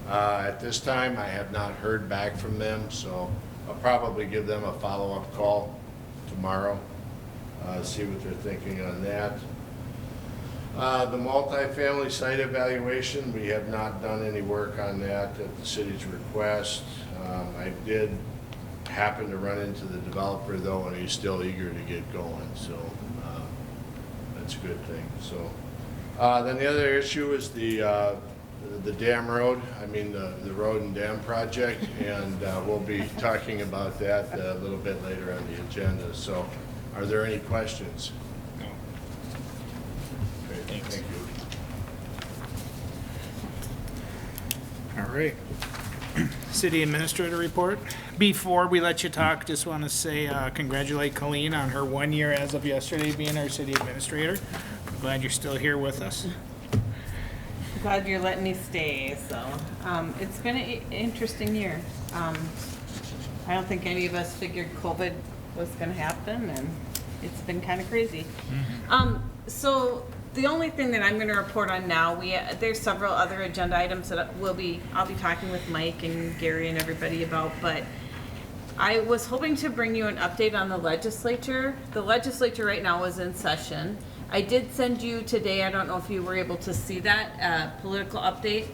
At this time, I have not heard back from them, so I'll probably give them a follow-up call tomorrow, see what they're thinking on that. The multifamily site evaluation, we have not done any work on that at the city's request. I did happen to run into the developer though, and he's still eager to get going, so that's a good thing. So then the other issue is the dam road, the road and dam project, and we'll be talking about that a little bit later on the agenda. So are there any questions? No. Okay, thank you. All right. City Administrator report. Before we let you talk, just want to say congratulate Colleen on her 1 year as of yesterday being our City Administrator. I'm glad you're still here with us. Glad you're letting me stay, so, it's been an interesting year. I don't think any of us figured COVID was gonna happen, and it's been kind of crazy. So, the only thing that I'm gonna report on now, there's several other agenda items that I'll be talking with Mike and Gary and everybody about, but I was hoping to bring you an update on the legislature. The legislature right now is in session. I did send you today, I don't know if you were able to see that, political update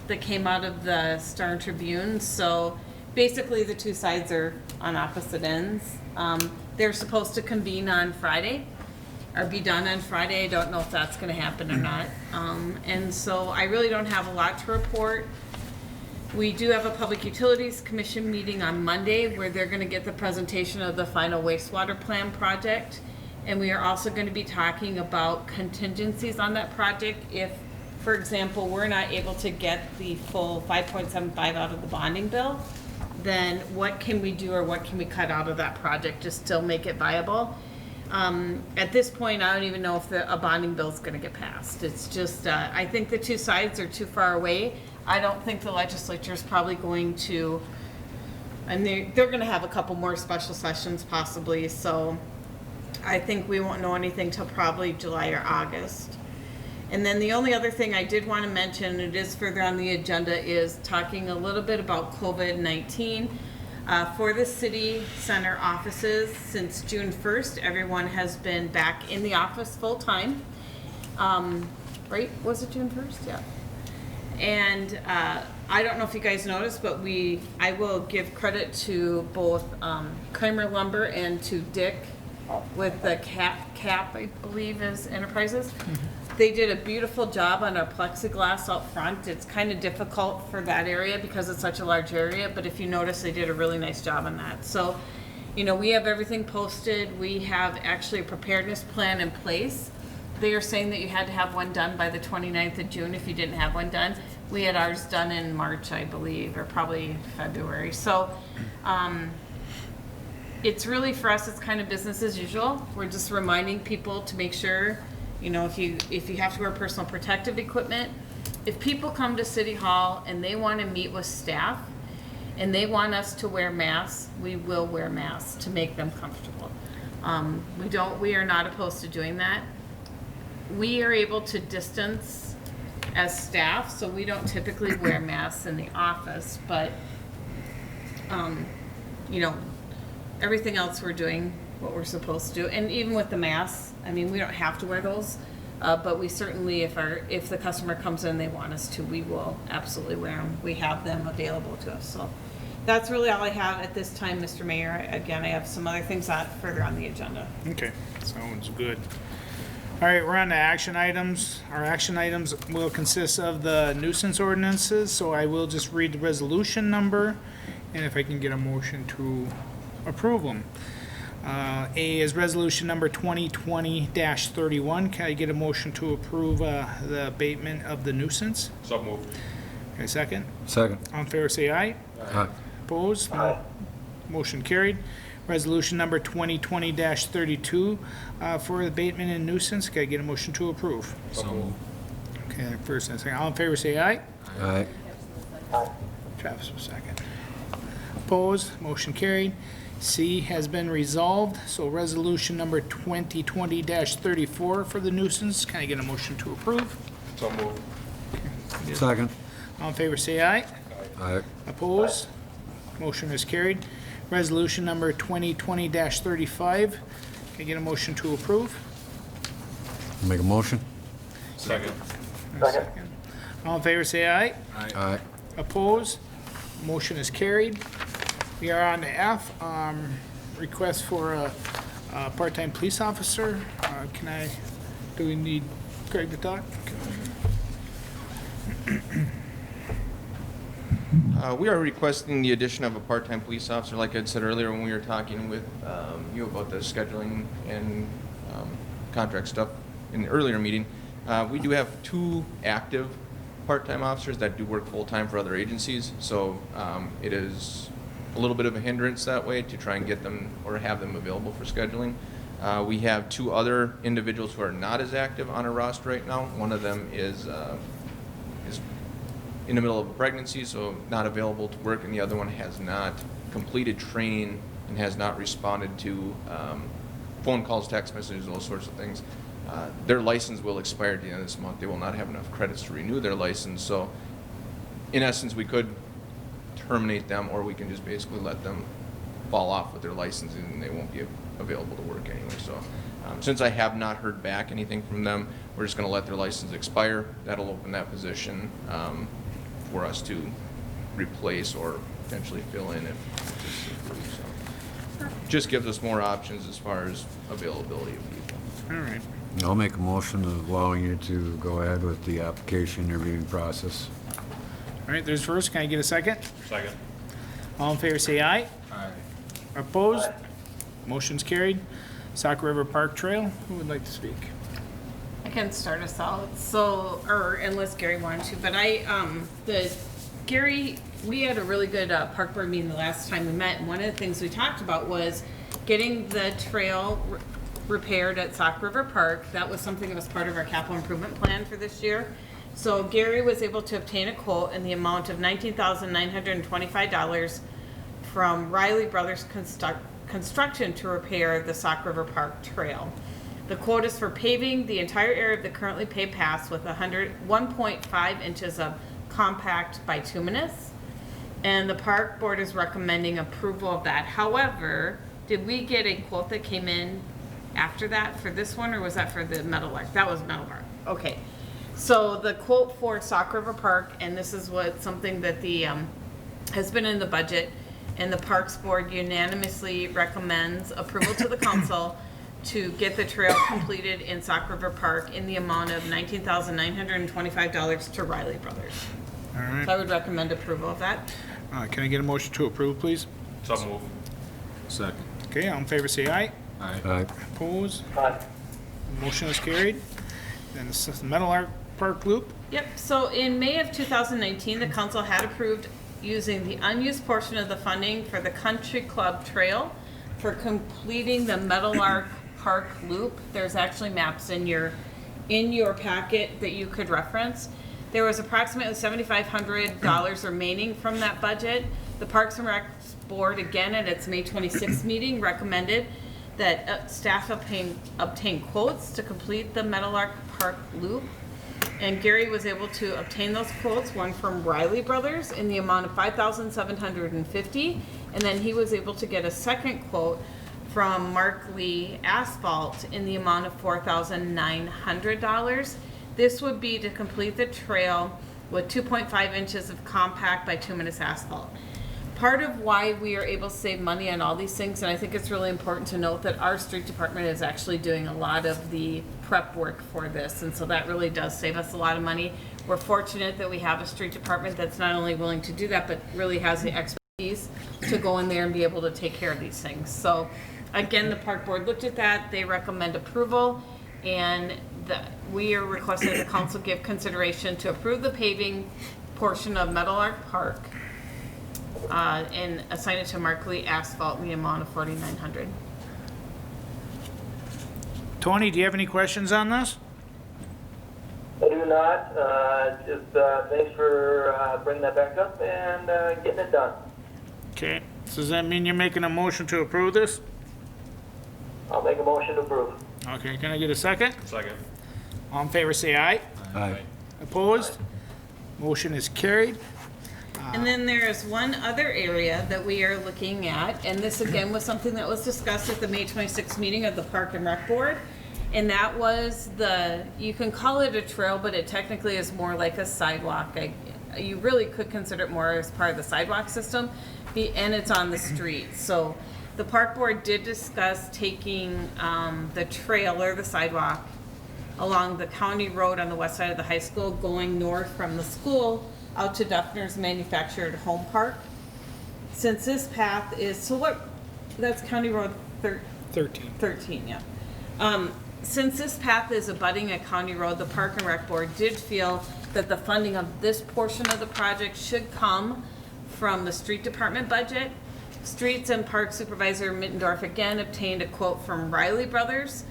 that came out of the Star Tribune. So basically the two sides are on opposite ends. They're supposed to convene on Friday, or be done on Friday. I don't know if that's gonna happen or not. And so I really don't have a lot to report. We do have a Public Utilities Commission meeting on Monday where they're gonna get the presentation of the final wastewater plan project. And we are also going to be talking about contingencies on that project. If, for example, we're not able to get the full 5.75 out of the bonding bill, then what can we do or what can we cut out of that project to still make it viable? At this point, I don't even know if a bonding bill is going to get passed. It's just, I think the two sides are too far away. I don't think the legislature is probably going to, and they're going to have a couple more special sessions possibly, so I think we won't know anything till probably July or August. And then the only other thing I did want to mention, it is further on the agenda, is talking a little bit about COVID-19. For the city center offices, since June 1st, everyone has been back in the office full-time. Right, was it June 1st? Yeah. And I don't know if you guys noticed, but I will give credit to both Kramer Lumber and to Dick with the Cap, I believe is Enterprises. They did a beautiful job on our plexiglass out front. It's kind of difficult for that area because it's such a large area, but if you notice, they did a really nice job on that. So, you know, we have everything posted. We have actually a preparedness plan in place. They are saying that you had to have one done by the 29th of June if you didn't have one done. We had ours done in March, I believe, or probably February. So, it's really, for us, it's kind of business as usual. We're just reminding people to make sure, you know, if you have to wear personal protective equipment, if people come to City Hall and they want to meet with staff and they want us to wear masks, we will wear masks to make them comfortable. We are not opposed to doing that. We are able to distance as staff, so we don't typically wear masks in the office, but, you know, everything else we're doing what we're supposed to do. And even with the masks, I mean, we don't have to wear those, but we certainly, if the customer comes in and they want us to, we will absolutely wear them. We have them available to us. So that's really all I have at this time, Mr. Mayor. Again, I have some other things further on the agenda. Okay, sounds good. All right, we're on to action items. Our action items will consist of the nuisance ordinances, so I will just read the resolution number, and if I can get a motion to approve them. A is resolution number 2020-31. Can I get a motion to approve the abatement of the nuisance? So moved. Okay, second. Second. All in favor, say aye. Aye. Opposed? Motion carried. Resolution number 2020-32 for abatement and nuisance. Can I get a motion to approve? So moved. Okay, first and second. All in favor, say aye. Aye. Travis was second. Opposed? Motion carried. C has been resolved. So resolution number 2020-34 for the nuisance. Can I get a motion to approve? So moved. Second. All in favor, say aye. Aye. Opposed? Motion is carried. Resolution number 2020-35. Can I get a motion to approve? Make a motion? Second. Second. All in favor, say aye. Aye. Opposed? Motion is carried. We are on to F, request for a part-time police officer. Do we need Craig to talk? We are requesting the addition of a part-time police officer, like I said earlier when we were talking with you about the scheduling and contract stuff in the earlier meeting. We do have 2 active part-time officers that do work full-time for other agencies, so it is a little bit of a hindrance that way to try and get them or have them available for scheduling. We have 2 other individuals who are not as active on our roster right now. One of them is in the middle of a pregnancy, so not available to work, and the other one has not completed training and has not responded to phone calls, text messages, those sorts of things. Their license will expire at the end of this month. They will not have enough credits to renew their license, so in essence, we could terminate them, or we can just basically let them fall off with their license and they won't be available to work anyway. So since I have not heard back anything from them, we're just going to let their license expire. That'll open that position for us to replace or potentially fill in if it's approved. So just gives us more options as far as availability of people. All right. I'll make a motion allowing you to go ahead with the application interviewing process. All right, there's first. Can I get a second? Second. All in favor, say aye. Aye. Opposed? Motion's carried. Sauk River Park Trail. Who would like to speak? I can start us out. So, or unless Gary wanted to, but Gary, we had a really good park board meeting the last time we met, and one of the things we talked about was getting the trail repaired at Sauk River Park. That was something that was part of our capital improvement plan for this year. So Gary was able to obtain a quote in the amount of $19,925 from Riley Brothers Construction to repair the Sauk River Park Trail. The quote is for paving the entire area of the currently paved paths with 1.5 inches of compact bituminous And the park board is recommending approval of that. However, did we get a quote that came in after that for this one, or was that for the Meadowlark? That was Meadowlark. Okay. So the quote for Sauk River Park, and this is something that the has been in the budget, and the Parks Board unanimously recommends approval to the council to get the trail completed in Sauk River Park in the amount of $19,925 to Riley Brothers. All right. So I would recommend approval of that. Can I get a motion to approve, please? So move. Second. Okay, all in favor, say aye. Aye. Opposed? Motion is carried. Then this is the Meadowlark Park Loop. Yep, so in May of 2019, the council had approved using the unused portion of the funding for the Country Club Trail for completing the Meadowlark Park Loop. There's actually maps in your packet that you could reference. There was approximately $7,500 remaining from that budget. The Parks and Rec Board, again at its May 26th meeting, recommended that staff obtain quotes to complete the Meadowlark Park Loop. And Gary was able to obtain those quotes, one from Riley Brothers in the amount of $5,750, and then he was able to get a second quote from Mark Lee Asphalt in the amount of $4,900. This would be to complete the trail with 2.5 inches of compact bituminous asphalt. Part of why we are able to save money on all these things, and I think it's really important to note that our street department is actually doing a lot of the prep work for this, and so that really does save us a lot of money. We're fortunate that we have a street department that's not only willing to do that, but really has the expertise to go in there and be able to take care of these things. So again, the park board looked at that, they recommend approval, and we are requesting the council give consideration to approve the paving portion of Meadowlark Park and assign it to Mark Lee Asphalt in the amount of $4,900. Tony, do you have any questions on this? I do not. Just thanks for bringing that back up and getting it done. Okay, so does that mean you're making a motion to approve this? I'll make a motion to approve. Okay, can I get a second? Second. All in favor, say aye. Aye. Opposed? Motion is carried. And then there is one other area that we are looking at, and this again was something that was discussed at the May 26th meeting of the Park and Rec Board. And that was you can call it a trail, but it technically is more like a sidewalk. You really could consider it more as part of the sidewalk system, and it's on the street. So the Park Board did discuss taking the trail or the sidewalk along the county road on the west side of the high school, going north from the school out to Duffner's Manufactured Home Park. Since this path is, that's County Road 13, yeah. Since this path is abutting a county road, the Park and Rec Board did feel that the funding of this portion of the project should come from the street department budget. Streets and Park Supervisor Mittendorf again obtained a quote from Riley Brothers,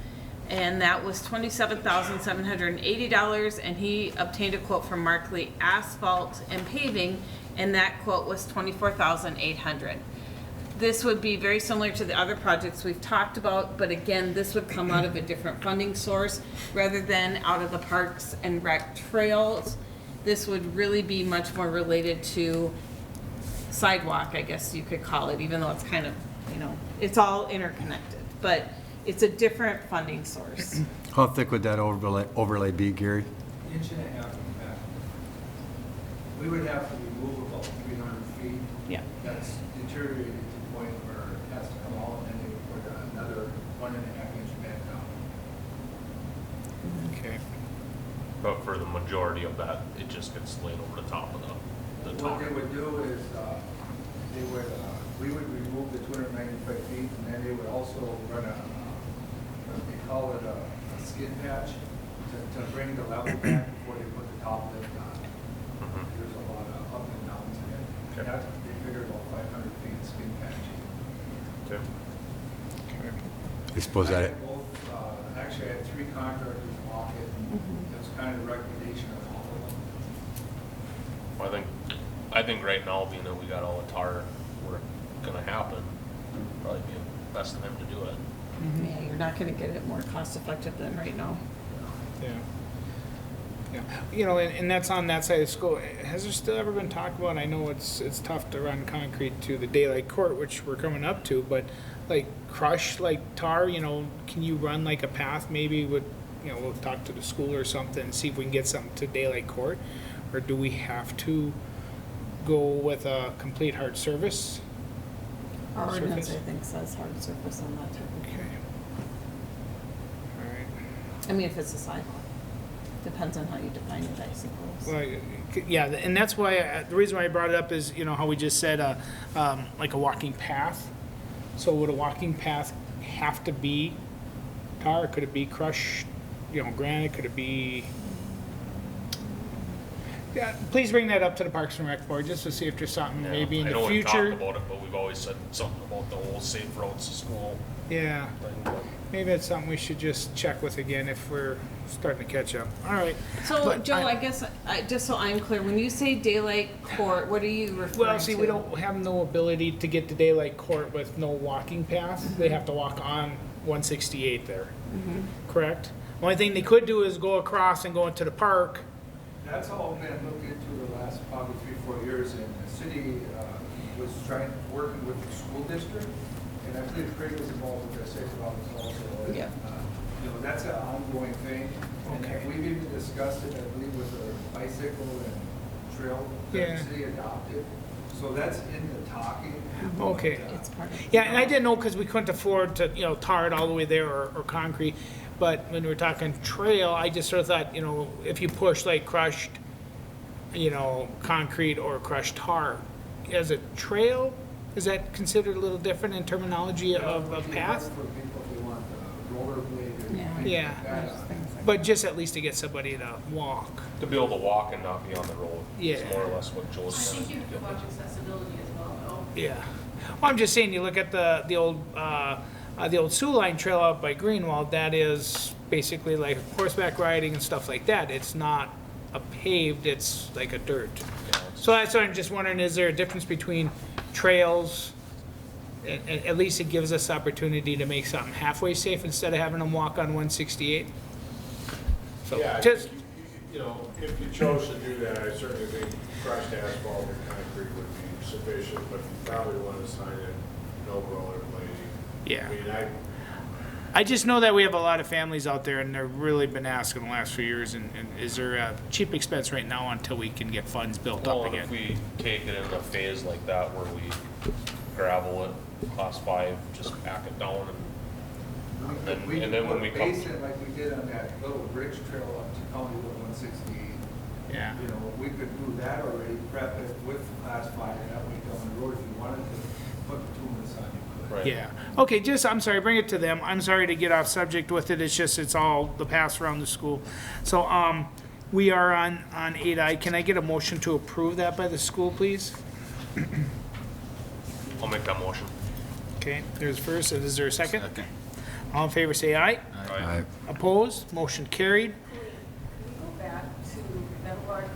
and that was $27,780, and he obtained a quote from Mark Lee Asphalt and Paving, and that quote was $24,800. This would be very similar to the other projects we've talked about, but again, this would come out of a different funding source rather than out of the Parks and Rec trails. This would really be much more related to sidewalk, I guess you could call it, even though it's kind of, it's all interconnected, but it's a different funding source. How thick would that overlay be, Gary? Inch and a half in the back. We would have to remove about 300 feet. Yeah. That's deteriorated to the point where it has to come out, and then they would put another 1.5 inch back down. Okay. But for the majority of that, it just gets laid over the top of the top. What they would do is, we would remove the 295 feet, and then they would also run they call it a skid patch to bring the level back before they put the top lift on. There's a lot of up and downs in it. Okay. That, they figured about 500 feet skid patching. Okay. I suppose that, Actually, I had 3 contractors walk it, and that's kind of the recommendation of all of them. Well, I think right now, being that we got all the tar work gonna happen, probably be the best time to do it. Yeah, you're not gonna get it more cost effective than right now. Yeah. Yeah, you know, and that's on that side of the school. Has there still ever been talk about, I know it's tough to run concrete to the daylight court, which we're coming up to, but like crush, like tar, you know, can you run like a path maybe with, you know, we'll talk to the school or something and see if we can get something to daylight court? Or do we have to go with a complete hard surface? Our ordinance, I Surface? think, says hard surface on that type of Okay. thing. All right. I mean, if it's a sidewalk, depends on how you define it, I suppose. Well, yeah, and that's why, the reason why I brought it up is, you know, how we just said, like a walking path. So would a walking path have to be tar? Could it be crushed, you know, granite? Could it be? Yeah, please bring that up to the Parks and Rec Board, just to see if there's something Yeah, maybe in I know the we've future. talked about it, but we've always said something about the whole safe routes to school Yeah, thing. But maybe it's something we should just check with again if we're starting to catch up. All right. So, But Joe, I guess, just so I'm clear, when you say daylight court, what are you referring to? Well, see, we don't have no ability to get to daylight court with no walking path. They have to walk on 168 there, correct? Only thing they could do is go across and go into the park. That's all been looked into the last probably 3-4 years, and the city was working with the school district, and I believe Craig was involved with the safe routes also. Yeah. You know, that's an ongoing thing, and Okay. we've even discussed it, I believe, with a bicycle and trail that Yeah. the city adopted, so that's in the talking. Okay. But, It's part of. Yeah, and I didn't know because we couldn't afford to, you know, tar it all the way there or concrete. But when we were talking trail, I just sort of thought, you know, if you push like crushed, you know, concrete or crushed tar, as a trail, is that considered a little different in terminology of a path? For people who want rollerblade or Yeah. things Yeah. like that. There's things like But just at least to get somebody to walk. to be able to walk and not be on the road Yeah. is more or less what Joe's I saying. think you have to watch accessibility as well, though. Yeah. Well, I'm just saying, you look at the old Sioux Line Trail out by Greenwald, that is basically like horseback riding and stuff like that. It's not a paved, it's like a dirt. So that's what I'm just wondering, is there a difference between trails? At least it gives us opportunity to make something halfway safe instead of having them walk on 168. So Yeah, I just, think, you know, if you chose to do that, I certainly think crushed asphalt or concrete would be sufficient, but you probably want to sign it, no rollerblading. yeah. I mean, I just know that we have a lot of families out there and they've really been asking the last few years, and is there a cheap expense right now until we can get funds built Well, up and again? if we take it in a phase like that where we gravel it, class 5, just back it down and We and then when we come- base it like we did on that little bridge trail up to County Road 168. Yeah. You know, we could do that already, prep it with class 5, and that way down the road, if you wanted to put bituminous on, you could. Right. Yeah, okay, just, I'm sorry, bring it to them. I'm sorry to get off subject with it, it's just, it's all the pass around the school. So, we are on 8I. Can I get a motion to approve that by the school, please? I'll make that motion. Okay, there's first, and is there a second? All in favor, say aye. Aye. Opposed, motion carried. Can we go back to Meadowlark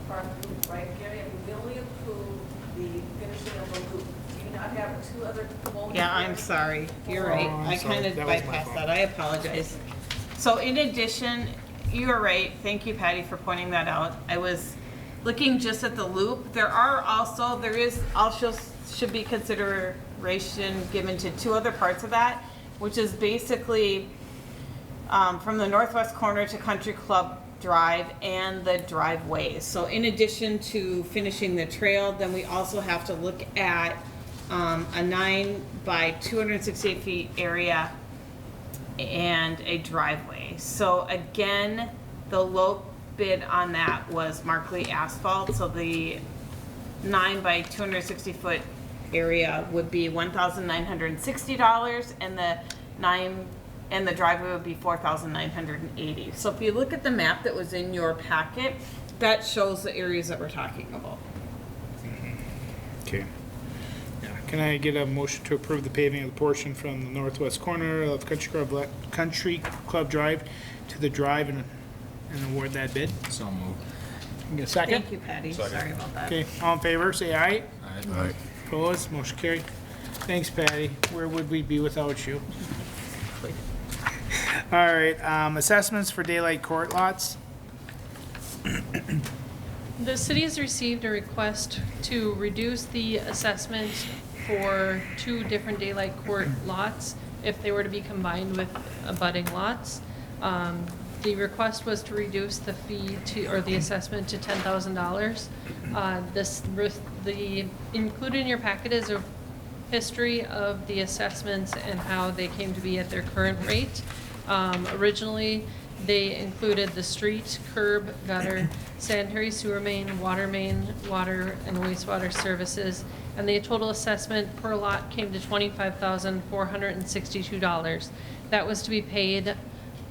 Park Loop, right, Gary? I mean, we only approved the finishing of the loop. Do you not have 2 other components? Yeah, I'm sorry, you're right, Oh, I'm I sorry. kind of That was my bypassed fault. that, I apologize. So in addition, you are right, thank you Patty for pointing that out. I was looking just at the loop, there is also should be consideration given to 2 other parts of that, which is basically from the northwest corner to Country Club Drive and the driveway. So in addition to finishing the trail, then we also have to look at a 9 by 268 feet area and a driveway. So again, the low bid on that was Markley Asphalt, so the 9 by 260 foot area would be $1,960, and the driveway would be $4,980. So if you look at the map that was in your packet, that shows the areas that we're talking about. Okay. Yeah. Can I get a motion to approve the paving of the portion from the northwest corner of Country Club Drive to the drive and award that bid? So moved. Can I get a second? Thank you, Patty, Second. sorry about that. Okay, all in favor, say aye. Aye. Opposed, motion carried. Thanks, Patty. Where would we be without you? All right, assessments for daylight court lots. The city has received a request to reduce the assessment for 2 different daylight court lots if they were to be combined with abutting lots. The request was to reduce the fee to, or the assessment to $10,000. The included in your packet is a history of the assessments and how they came to be at their current rate. Originally, they included the street, curb, gutter, sanitary sewer main, water and wastewater services, and the total assessment per lot came to $25,462. That was to be paid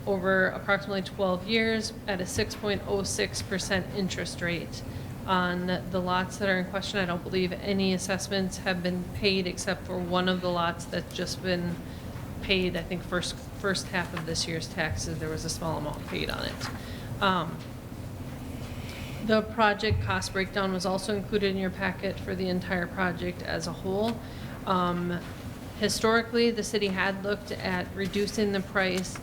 over approximately 12 years at a 6.06% interest rate. On the lots that are in question, I don't believe any assessments have been paid except for one of the lots that's just been paid. I think first half of this year's taxes, there was a small amount paid on it. The project cost breakdown was also included in your packet for the entire project as a whole. Historically, the city had looked at reducing the price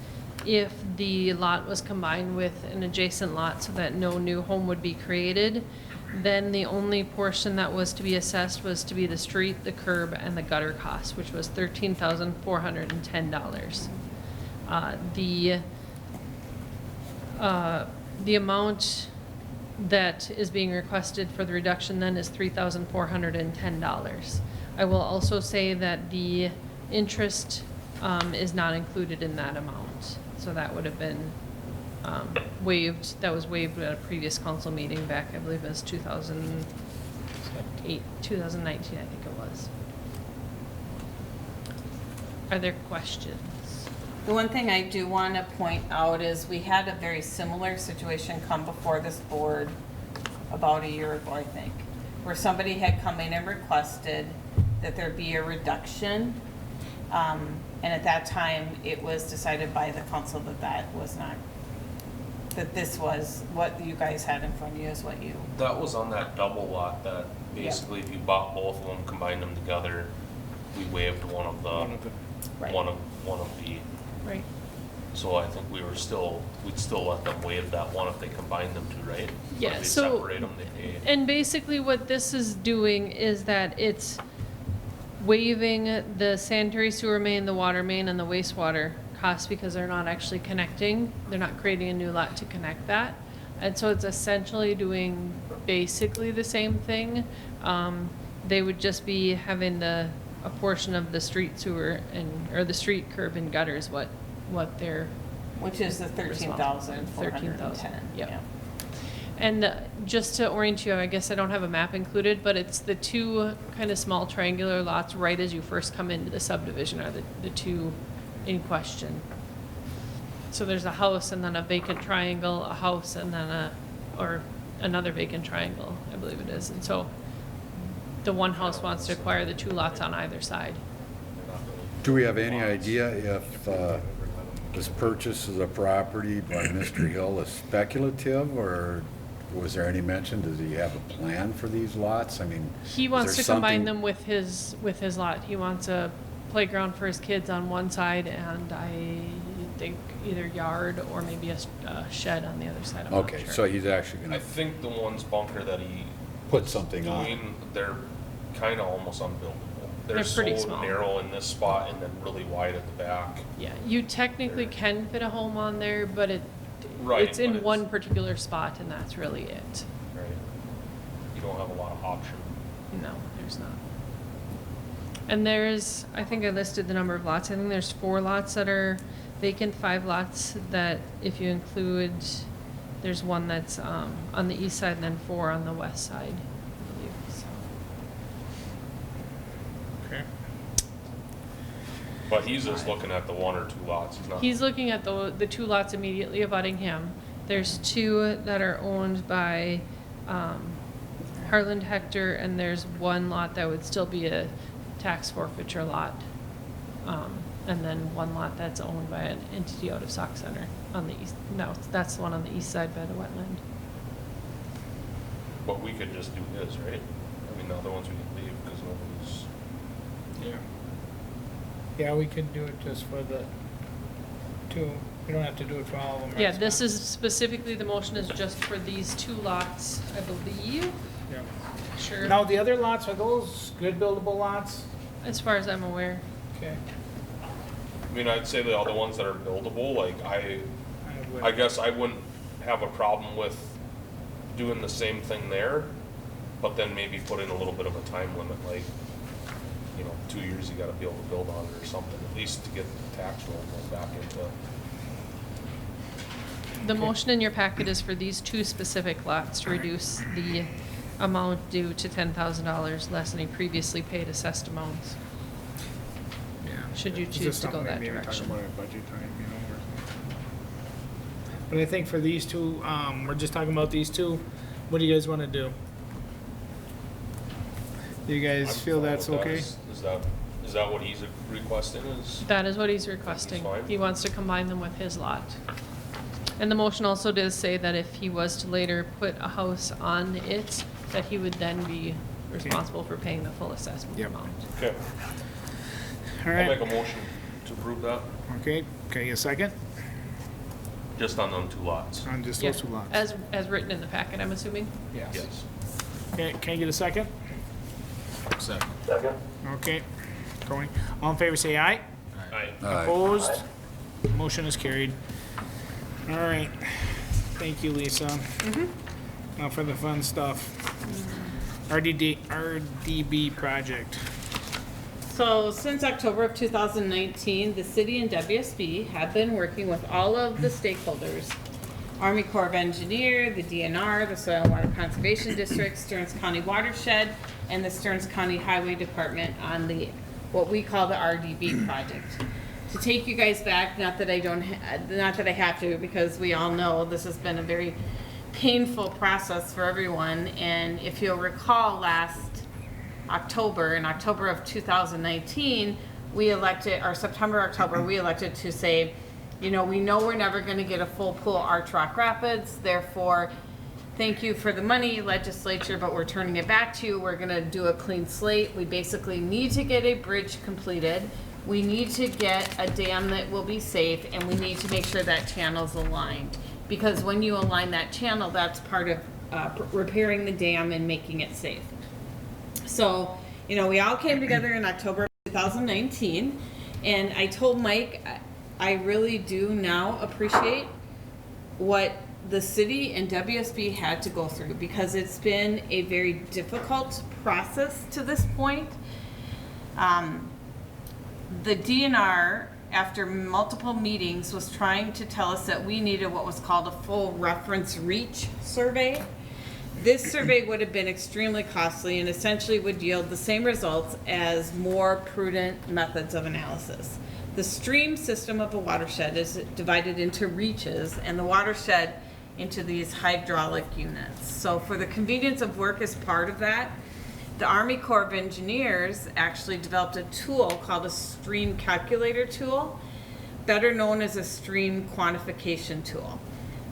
if the lot was combined with an adjacent lot so that no new home would be created. Then the only portion that was to be assessed was to be the street, the curb, and the gutter cost, which was $13,410. The amount that is being requested for the reduction then is $3,410. I will also say that the interest is not included in that amount. So that would have been waived. That was waived at a previous council meeting back, I believe it was 2019, I think it was. Are there questions? The one thing I do want to point out is we had a very similar situation come before this board about a year ago, I think, where somebody had come in and requested that there be a reduction. And at that time, it was decided by the council that that was not, that this was what you guys had in front of you is what you. That was on that double lot that basically if you bought both of them, combined them together, we waived one of the. Right. So I think we'd still let them waive that one if they combine them two, right? Yeah, If they so. separate them, they pay. And basically what this is doing is that it's waiving the sanitary sewer main, the water main, and the wastewater costs because they're not actually connecting. They're not creating a new lot to connect that. And so it's essentially doing basically the same thing. They would just be having a portion of the street sewer or the street curb and gutters what they're. Which is the 13,410. Yep. And just to orient you, I guess I don't have a map included, but it's the 2 kind of small triangular lots right as you first come into the subdivision are the 2 in question. So there's a house and then a vacant triangle, a house and then or another vacant triangle, I believe it is. And so the one house wants to acquire the 2 lots on either side. Do we have any idea if this purchase of the property by Mr. Hill is speculative, or was there any mention, does he have a plan for these lots? I mean, He wants is to there combine something- them with his lot. He wants a playground for his kids on one side and I think either yard or maybe a shed on the other side. I'm not Okay, sure. so he's actually I gonna think the ones bunker that he put something on. doing, they're kind of almost unbuildable. They're pretty so small. narrow in this spot and then really wide at the back. Yeah, you technically can fit a home on there, but Right, it's in but one particular spot and that's really it. Right. You don't have a lot of option. No, there's not. And there's, I think I listed the number of lots. I think there's 4 lots that are vacant, 5 lots that if you include, there's one that's on the east side and then 4 on the west side, I believe, so. Okay. But he's just looking at the 1 or 2 lots. He's not. He's looking at the 2 lots immediately abutting him. There's 2 that are owned by Harland Hector, and there's 1 lot that would still be a tax forfeiture lot. And then 1 lot that's owned by an entity out of Sauk Center on the east. No, that's the one on the east side by the wetland. But we could just do his, right? I mean, the other ones we can leave because nobody's. Yeah, we could do it just for the 2 You don't have to do it for all of them. right, Yeah, this Scott? is specifically, the motion is just for these 2 lots, I believe. Yeah. Sure, Now, the other lots, are those good buildable lots? as far as I'm aware. Okay. I mean, I'd say the other ones that are buildable, like I would- guess I wouldn't have a problem with doing the same thing there, but then maybe put in a little bit of a time limit, like, 2 years you gotta be able to build on it or something, at least to get the tax roll back into. The motion in your packet is for these 2 specific lots to reduce the amount due to $10,000 less than a previously paid assessed amounts. Yeah. Should you Is choose this to go something that maybe talk direction. about at budget time, or something? But I think for these 2, we're just talking about these 2. What do you guys want to do? Do you guys I'm feel fine that's with that. okay? Is that what he's requesting is? That is what he's requesting. fine. He wants to combine them with his lot. And the motion also does say that if he was to later put a house on it, that he would then be responsible for paying the full assessment Yep. amount. Okay, All I'll make right. a motion to approve that, Okay, a second just on them 2 lots. on just Yeah, those 2 lots? as written in the packet, I'm assuming. Yes. Okay, can I get a second? Second. Okay, going. All in favor, say aye. Aye. Opposed? Motion is carried. All right. Thank you, Lisa. Now for the fun stuff. RDB project. So since October of 2019, the city and WSB have been working with all of the stakeholders. Army Corps of Engineer, the DNR, the Soil and Water Conservation District, Stearns County Watershed, and the Stearns County Highway Department on what we call the RDB project. To take you guys back, not that I have to, because we all know this has been a very painful process for everyone. And if you'll recall, last October, in October of 2019, we elected, or September, October, we elected to say, we know we're never going to get a full pool Arch Rock Rapids, therefore, thank you for the money, legislature, but we're turning it back to you. We're going to do a clean slate. We basically need to get a bridge completed. We need to get a dam that will be safe, and we need to make sure that channel's aligned. Because when you align that channel, that's part of repairing the dam and making it safe. So, we all came together in October of 2019, and I told Mike, I really do now appreciate what the city and WSB had to go through, because it's been a very difficult process to this point. The DNR, after multiple meetings, was trying to tell us that we needed what was called a full reference reach survey. This survey would have been extremely costly and essentially would yield the same results as more prudent methods of analysis. The stream system of a watershed is divided into reaches, and the watershed into these hydraulic units. So for the convenience of work as part of that, the Army Corps of Engineers actually developed a tool called a stream calculator tool, better known as a stream quantification tool.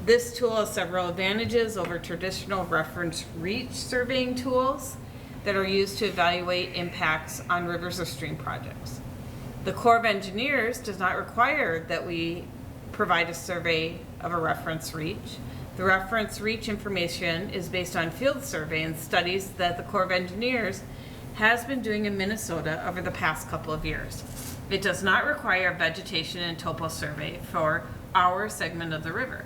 This tool has several advantages over traditional reference reach surveying tools that are used to evaluate impacts on rivers or stream projects. The Corps of Engineers does not require that we provide a survey of a reference reach. The reference reach information is based on field survey and studies that the Corps of Engineers has been doing in Minnesota over the past couple of years. It does not require a vegetation and topo survey for our segment of the river.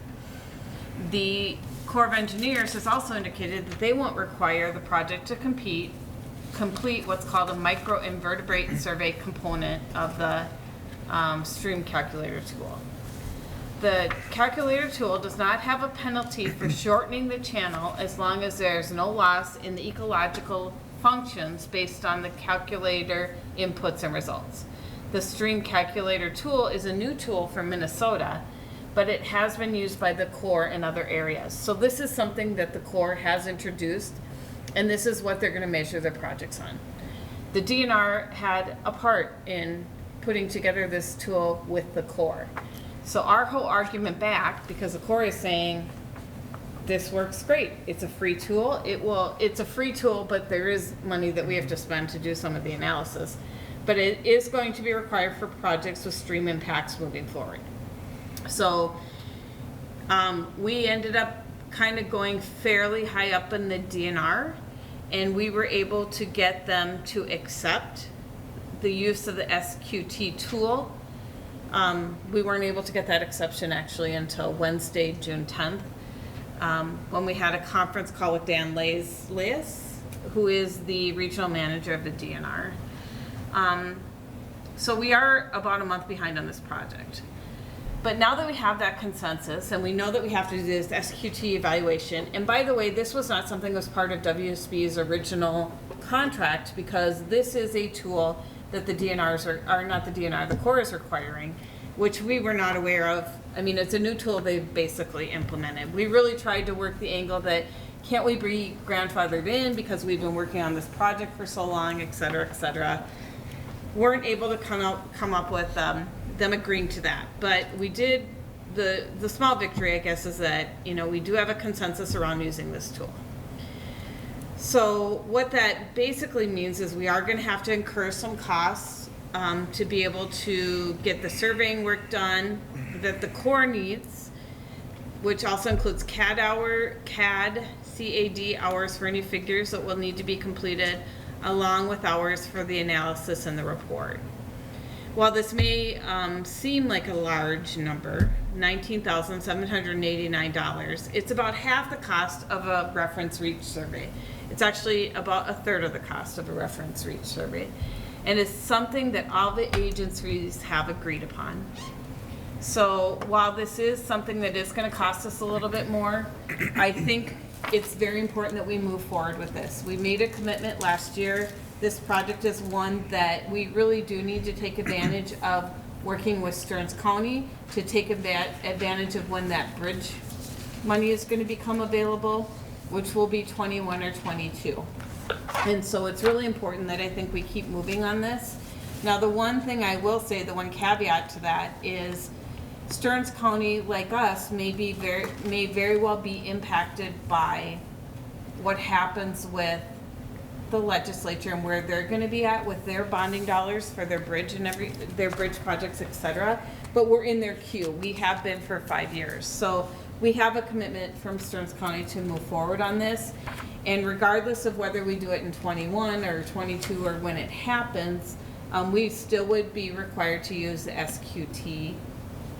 The Corps of Engineers has also indicated that they won't require the project to complete what's called a microinvertebrate survey component of the stream calculator tool. The calculator tool does not have a penalty for shortening the channel as long as there's no loss in the ecological functions based on the calculator inputs and results. The stream calculator tool is a new tool for Minnesota, but it has been used by the Corps in other areas. So this is something that the Corps has introduced, and this is what they're going to measure their projects on. The DNR had a part in putting together this tool with the Corps. So our whole argument back, because the Corps is saying, this works great, it's a free tool. It's a free tool, but there is money that we have to spend to do some of the analysis. But it is going to be required for projects with stream impacts moving forward. So we ended up kind of going fairly high up in the DNR, and we were able to get them to accept the use of the SQT tool. We weren't able to get that exception actually until Wednesday, June 10th, when we had a conference call with Dan Leas, who is the regional manager of the DNR. So we are about a month behind on this project. But now that we have that consensus and we know that we have to do this SQT evaluation, and by the way, this was not something that was part of WSB's original contract, because this is a tool that the DNRs are not the DNR, the Corps is requiring, which we were not aware of. I mean, it's a new tool they've basically implemented. We really tried to work the angle that can't we be grandfathered in because we've been working on this project for so long, et cetera, et cetera. Weren't able to come up with them agreeing to that, but we did. The small victory, I guess, is that, you know, we do have a consensus around using this tool. So what that basically means is we are going to have to incur some costs to be able to get the surveying work done that the Corps needs, which also includes CAD hours for any figures that will need to be completed, along with hours for the analysis and the report. While this may seem like a large number, $19,789, it's about half the cost of a reference reach survey. It's actually about a third of the cost of a reference reach survey. And it's something that all the agencies have agreed upon. So while this is something that is going to cost us a little bit more, I think it's very important that we move forward with this. We made a commitment last year. This project is one that we really do need to take advantage of, working with Stearns County to take advantage of when that bridge money is going to become available, which will be 21 or 22. And so it's really important that I think we keep moving on this. Now, the one thing I will say, the one caveat to that is Stearns County, like us, may very well be impacted by what happens with the legislature and where they're going to be at with their bonding dollars for their bridge and their bridge projects, etc. But we're in their queue. We have been for 5 years. So we have a commitment from Stearns County to move forward on this. And regardless of whether we do it in 21 or 22 or when it happens, we still would be required to use the SQT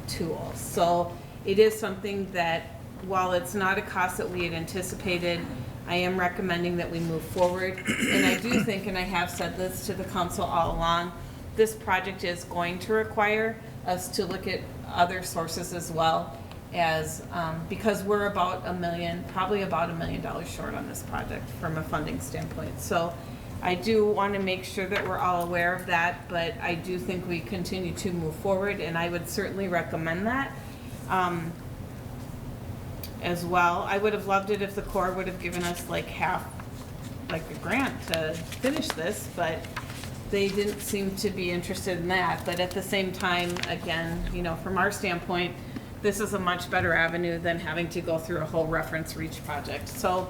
tool. So it is something that, while it's not a cost that we had anticipated, I am recommending that we move forward. And I do think, and I have said this to the council all along, this project is going to require us to look at other sources as well, as because we're about probably about $1 million short on this project from a funding standpoint. So I do want to make sure that we're all aware of that, but I do think we continue to move forward, and I would certainly recommend that. As well, I would have loved it if the Corps would have given us like half, like a grant to finish this, but they didn't seem to be interested in that. But at the same time, again, you know, from our standpoint, this is a much better avenue than having to go through a whole reference reach project. So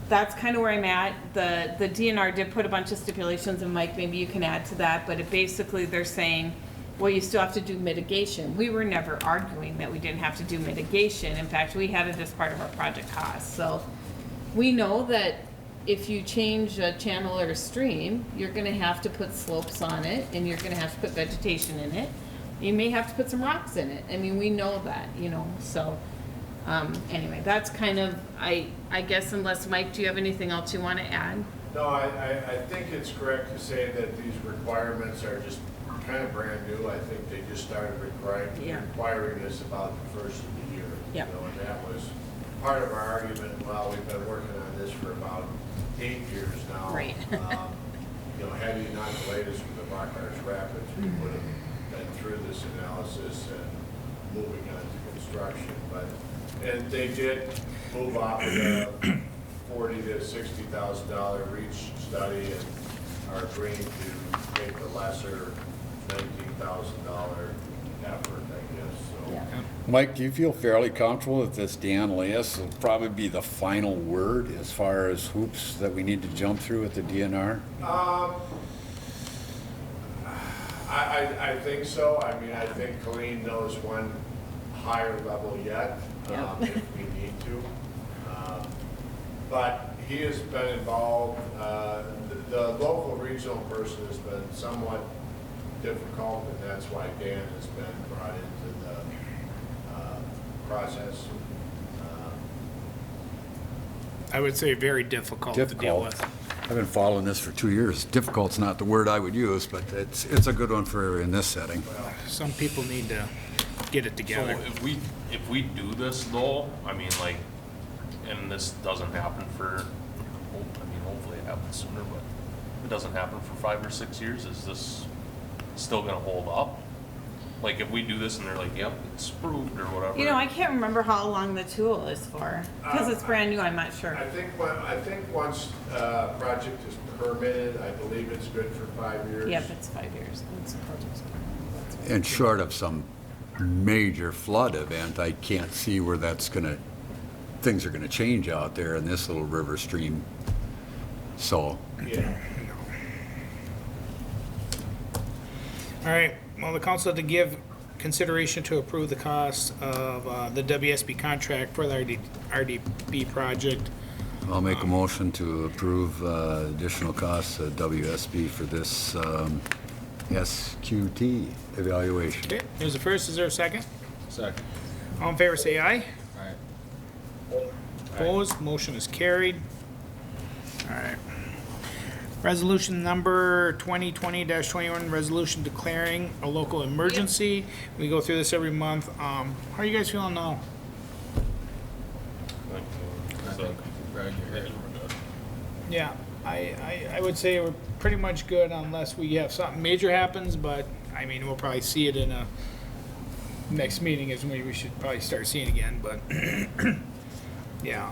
that's kind of where I'm at. The DNR did put a bunch of stipulations, and Mike, maybe you can add to that, but basically they're saying, well, you still have to do mitigation. We were never arguing that we didn't have to do mitigation. In fact, we had it as part of our project cost. So we know that if you change a channel or a stream, you're going to have to put slopes on it, and you're going to have to put vegetation in it. You may have to put some rocks in it. I mean, we know that, you know. So anyway, that's kind of, I guess, unless, Mike, do you have anything else you want to add? No, I think it's correct to say that these requirements are just kind of brand new. I think they just started requiring this about the first of the year. Yep. You know, and that was part of our argument. Well, we've been working on this for about 8 years now. Right. You know, had you not delayed us with the Rockars Rapids, we would have been through this analysis and moving on to construction. And they did move off of the $40,000 to $60,000 reach study and are agreeing to take the lesser $19,000 effort, I guess. So. Yeah. Mike, do you feel fairly comfortable that this Dan Leas will probably be the final word as far as hoops that we need to jump through at the DNR? I think so. I mean, I think Colleen knows higher level yet, Yep. if we need to. But he has been involved, the local regional person has been somewhat difficult, and that's why Dan has been brought into the process. I would say very difficult to deal with. I've been following this for 2 years. Difficult's not the word I would use, but it's a good one for in this setting. Some people need to get it So together. if we do this though, I mean, like, and this doesn't happen for, hopefully it happens sooner, but if it doesn't happen for 5 or 6 years, is this still gonna hold up? Like, if we do this and they're like, yep, it's approved or whatever. You know, I can't remember how long the tool is for, because it's brand new, I'm not sure. I think once project is permitted, I believe it's good for 5 years. Yep, it's 5 years. It's a project. And short of some major flood event, I can't see where things are gonna change out there in this little river stream. So, Yeah. All right, well, the council to give consideration to approve the cost of the WSB contract for the RDP project. I'll make a motion to approve additional costs of WSB for this SQT evaluation. Okay, there's a first, is there a second? Second. All in favor, say aye. Aye. Opposed, motion is carried. All right. Resolution number 2020-21, resolution declaring a local emergency. We go through this every month. How are you guys feeling now? Yeah, I would say we're pretty much good unless we have something major happens, but I mean, we'll probably see it in a next meeting is when we should probably start seeing again, but yeah,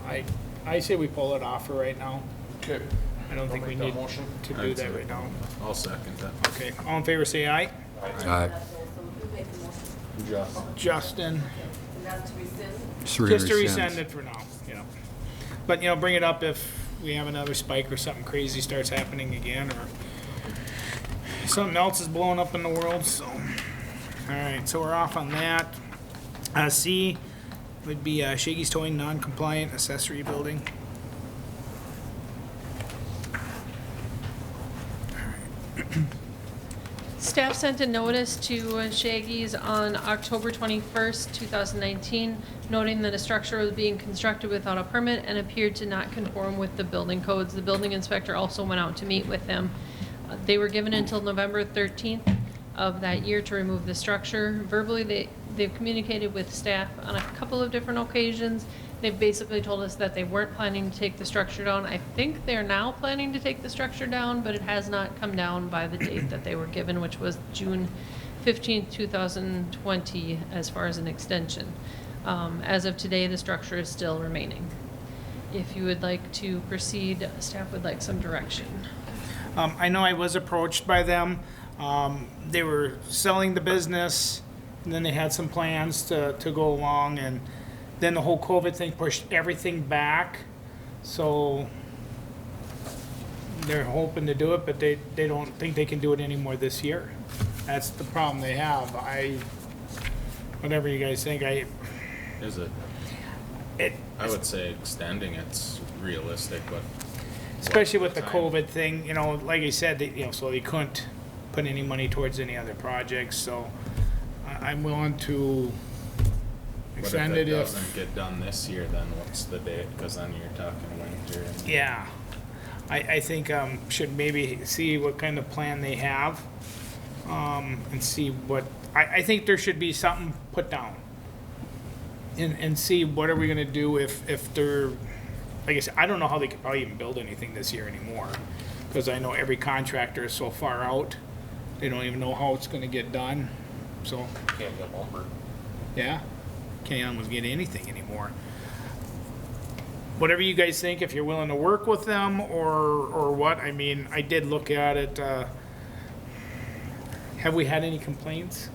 I say we pull it off for right now. Okay. I don't think we need to do that right now. I'll second that. Okay, all in favor, say aye. Aye. Who made the motion? Justin, And that's to rescind? just to resend it for now, you know. But, you know, bring it up if we have another spike or something crazy starts happening again, or something else is blowing up in the world, so. All right, so we're off on that. C would be Shaggy's Towing non-compliant accessory building. Staff sent a notice to Shaggy's on October 21st, 2019, noting that a structure was being constructed without a permit and appeared to not conform with the building codes. The building inspector also went out to meet with them. They were given until November 13th of that year to remove the structure. Verbally, they've communicated with staff on a couple of different occasions. They've basically told us that they weren't planning to take the structure down. I think they're now planning to take the structure down, but it has not come down by the date that they were given, which was June 15th, 2020, as far as an extension. As of today, the structure is still remaining. If you would like to proceed, staff would like some direction. I know I was approached by them. They were selling the business, and then they had some plans to go along, and then the whole COVID thing pushed everything back. So they're hoping to do it, but they don't think they can do it anymore this year. That's the problem they have. Whatever you guys think, Is it? I would say extending it's realistic, but. especially with the time? COVID thing, you know, like I said, so they couldn't put any money towards any other projects, so I'm willing to extend it But if it if, doesn't get done this year, then what's the date? Because then you're talking winter. And yeah. I think, should maybe see what kind of plan they have, and see what, I think there should be something put down. And see what are we gonna do if they're, like I said, I don't know how they could probably even build anything this year anymore. Because I know every contractor is so far out, they don't even know how it's gonna get done, so, Can't get lumber. yeah. Can't almost get anything anymore. Whatever you guys think, if you're willing to work with them or what, I mean, I did look at it, have we had any complaints?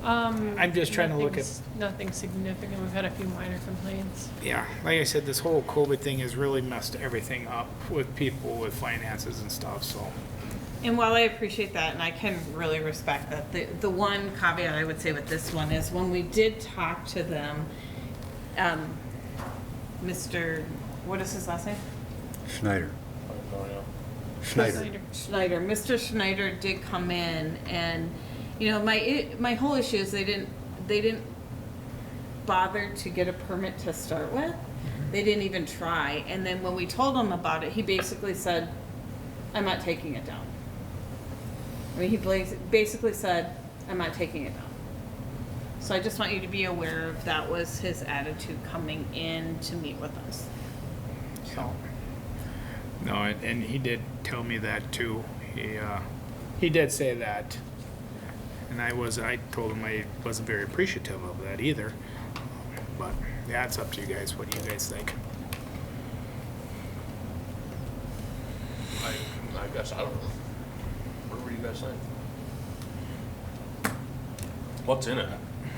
I'm just trying to look at, Nothing significant. We've had a few minor complaints. yeah, like I said, this whole COVID thing has really messed everything up with people with finances and stuff, so. And while I appreciate that, and I can really respect that, the one caveat I would say with this one is when we did talk to them, Mr., what is his last name? Schneider. Schneider. Mr. Schneider did come in, and you know, my whole issue is they didn't bother to get a permit to start with. They didn't even try, and then when we told him about it, he basically said, "I'm not taking it down." I mean, he basically said, "I'm not taking it down." So I just want you to be aware of that was his attitude coming in to meet with us. So. No, and he did tell me that too. He did say that, and I told him I wasn't very appreciative of that either. But yeah, it's up to you guys. What do you guys think? I guess, I don't know. What were you guys saying? What's in it?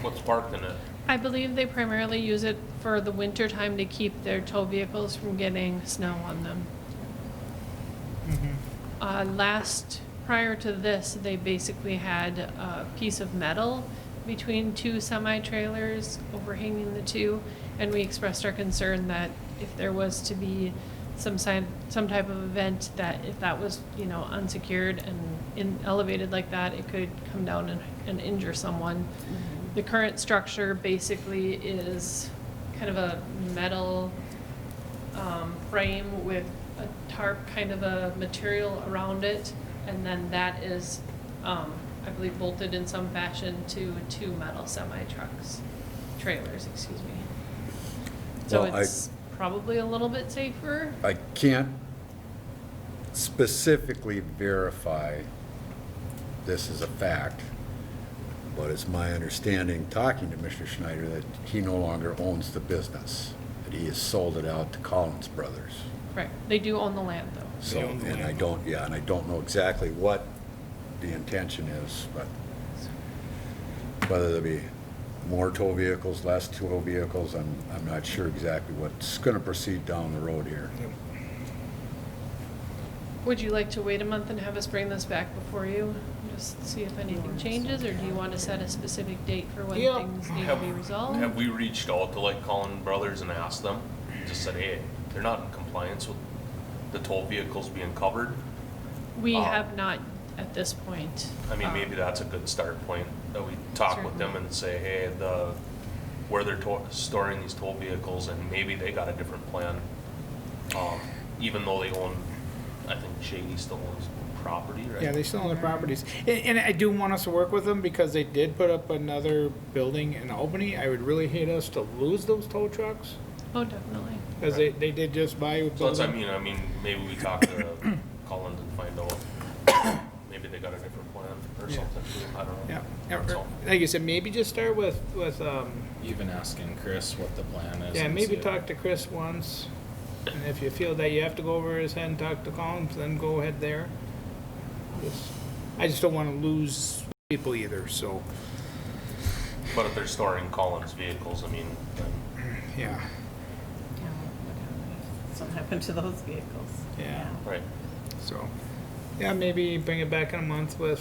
What's parked in it? I believe they primarily use it for the winter time to keep their tow vehicles from getting snow on them. Prior to this, they basically had a piece of metal between two semi-trailers overhanging the two, and we expressed our concern that if there was to be some type of event, that if that was, you know, unsecured and elevated like that, it could come down and injure someone. Mm-hmm. The current structure basically is kind of a metal frame with a tarp kind of a material around it, and then that is, I believe, bolted in some fashion to two metal trailers, excuse me. So Well, it's probably a little bit safer. I can't specifically verify this is a fact, but it's my understanding, talking to Mr. Schneider, that he no longer owns the business, that he has sold it out to Collins Brothers. Right, they do own the land though. So, and I don't know exactly what the intention is, but whether there be more tow vehicles, less tow vehicles, I'm not sure exactly what's gonna proceed down the road here. Would you like to wait a month and have us bring this back before you? Just see if anything changes, or do you want to set a specific date for when things need to be resolved? Have we reached out to like Collin Brothers and asked them? Just said, hey, they're not in compliance with the toll vehicles being covered? We have not at this point. I mean, maybe that's a good start point, that we talk with them and say, hey, where they're storing these toll vehicles, and maybe they got a different plan. Even though they own, I think Shady still owns property, right? Yeah, they still own the properties. And I do want us to work with them because they did put up another building in Albany. I would really hate us to lose those tow trucks. Oh, definitely. Because they did just buy a So that's, building. I mean, maybe we talk to Collins and find out, maybe they got a different plan or something too, I don't know. Yeah, So, like I said, maybe just start with Even asking Chris what the plan is. yeah, and maybe see- talk to Chris once. And if you feel that you have to go over his head and talk to Collins, then go ahead there. I just don't want to lose people either, so, but if they're storing Collins vehicles, I mean, then yeah. Something happened to those vehicles. Yeah. right. So, yeah, maybe bring it back in a month with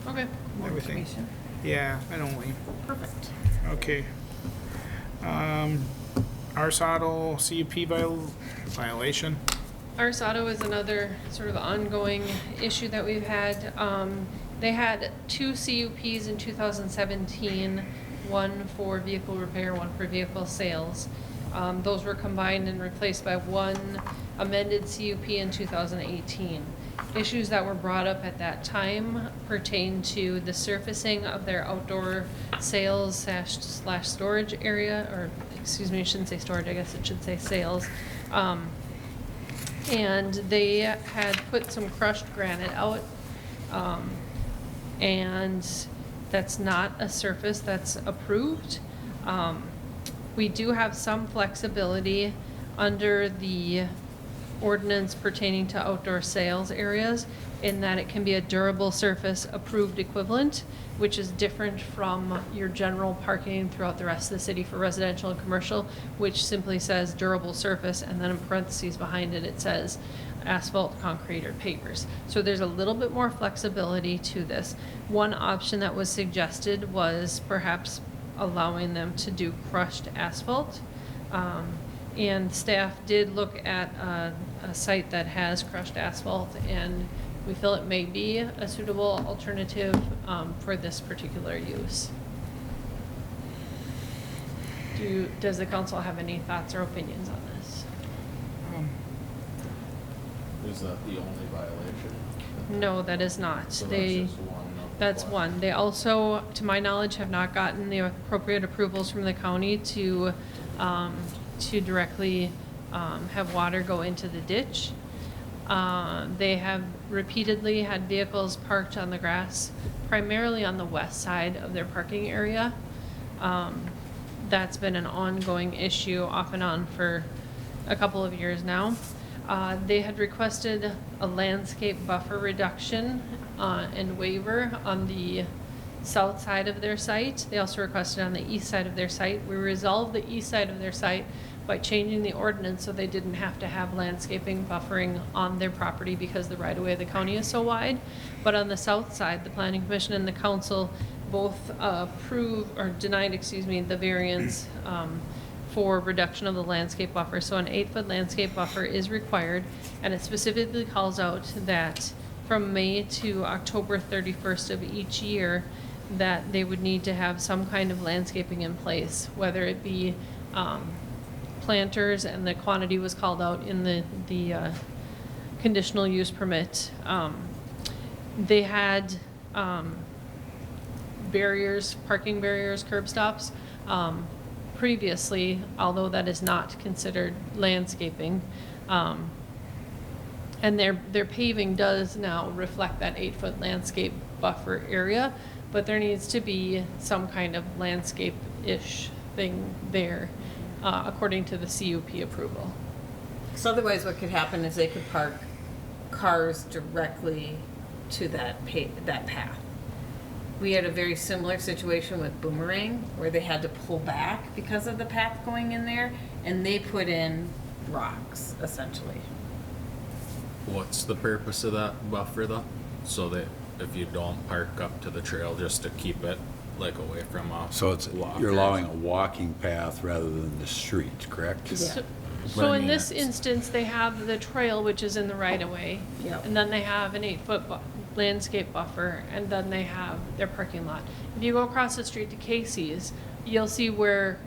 Okay. More everything. information. Yeah, I don't leave. Perfect. Okay. Aristotle CUP violation. Arsato is another sort of ongoing issue that we've had. They had 2 CUPs in 2017, one for vehicle repair, one for vehicle sales. Those were combined and replaced by one amended CUP in 2018. Issues that were brought up at that time pertain to the surfacing of their outdoor sales slash storage area, or excuse me, I shouldn't say storage, I guess it should say sales. And they had put some crushed granite out, and that's not a surface that's approved. We do have some flexibility under the ordinance pertaining to outdoor sales areas in that it can be a durable surface approved equivalent, which is different from your general parking throughout the rest of the city for residential and commercial, which simply says durable surface, and then in parentheses behind it, it says asphalt, concrete, or pavers. So there's a little bit more flexibility to this. One option that was suggested was perhaps allowing them to do crushed asphalt. And staff did look at a site that has crushed asphalt, and we feel it may be a suitable alternative for this particular use. Does the council have any thoughts or opinions on this? Is that the only violation? No, that is not. So They, that's just one of that's what? one. They also, to my knowledge, have not gotten the appropriate approvals from the county to directly have water go into the ditch. They have repeatedly had vehicles parked on the grass, primarily on the west side of their parking area. That's been an ongoing issue off and on for a couple of years now. They had requested a landscape buffer reduction and waiver on the south side of their site. They also requested on the east side of their site. We resolved the east side of their site by changing the ordinance so they didn't have to have landscaping buffering on their property because the right-of-way of the county is so wide. But on the south side, the Planning Commission and the council both denied the variance for reduction of the landscape buffer. So an 8-foot landscape buffer is required, and it specifically calls out that from May to October 31st of each year, that they would need to have some kind of landscaping in place, whether it be planters, and the quantity was called out in the conditional use permit. They had barriers, parking barriers, curb stops. Previously, although that is not considered landscaping, and their paving does now reflect that 8-foot landscape buffer area, but there needs to be some kind of landscape-ish thing there, according to the CUP approval. So otherwise what could happen is they could park cars directly to that path. We had a very similar situation with Boomerang, where they had to pull back because of the path going in there, and they put in rocks, essentially. What's the purpose of that buffer though? So that if you don't park up to the trail, just to keep it like away from So it's, walkers. you're allowing a walking path rather than the street, correct? Yeah. So I in mean, this it's- instance, they have the trail, which is in the right-of-way. Yep. And then they have an 8-foot landscape buffer, and then they have their parking lot. If you go across the street to Casey's, you'll see where,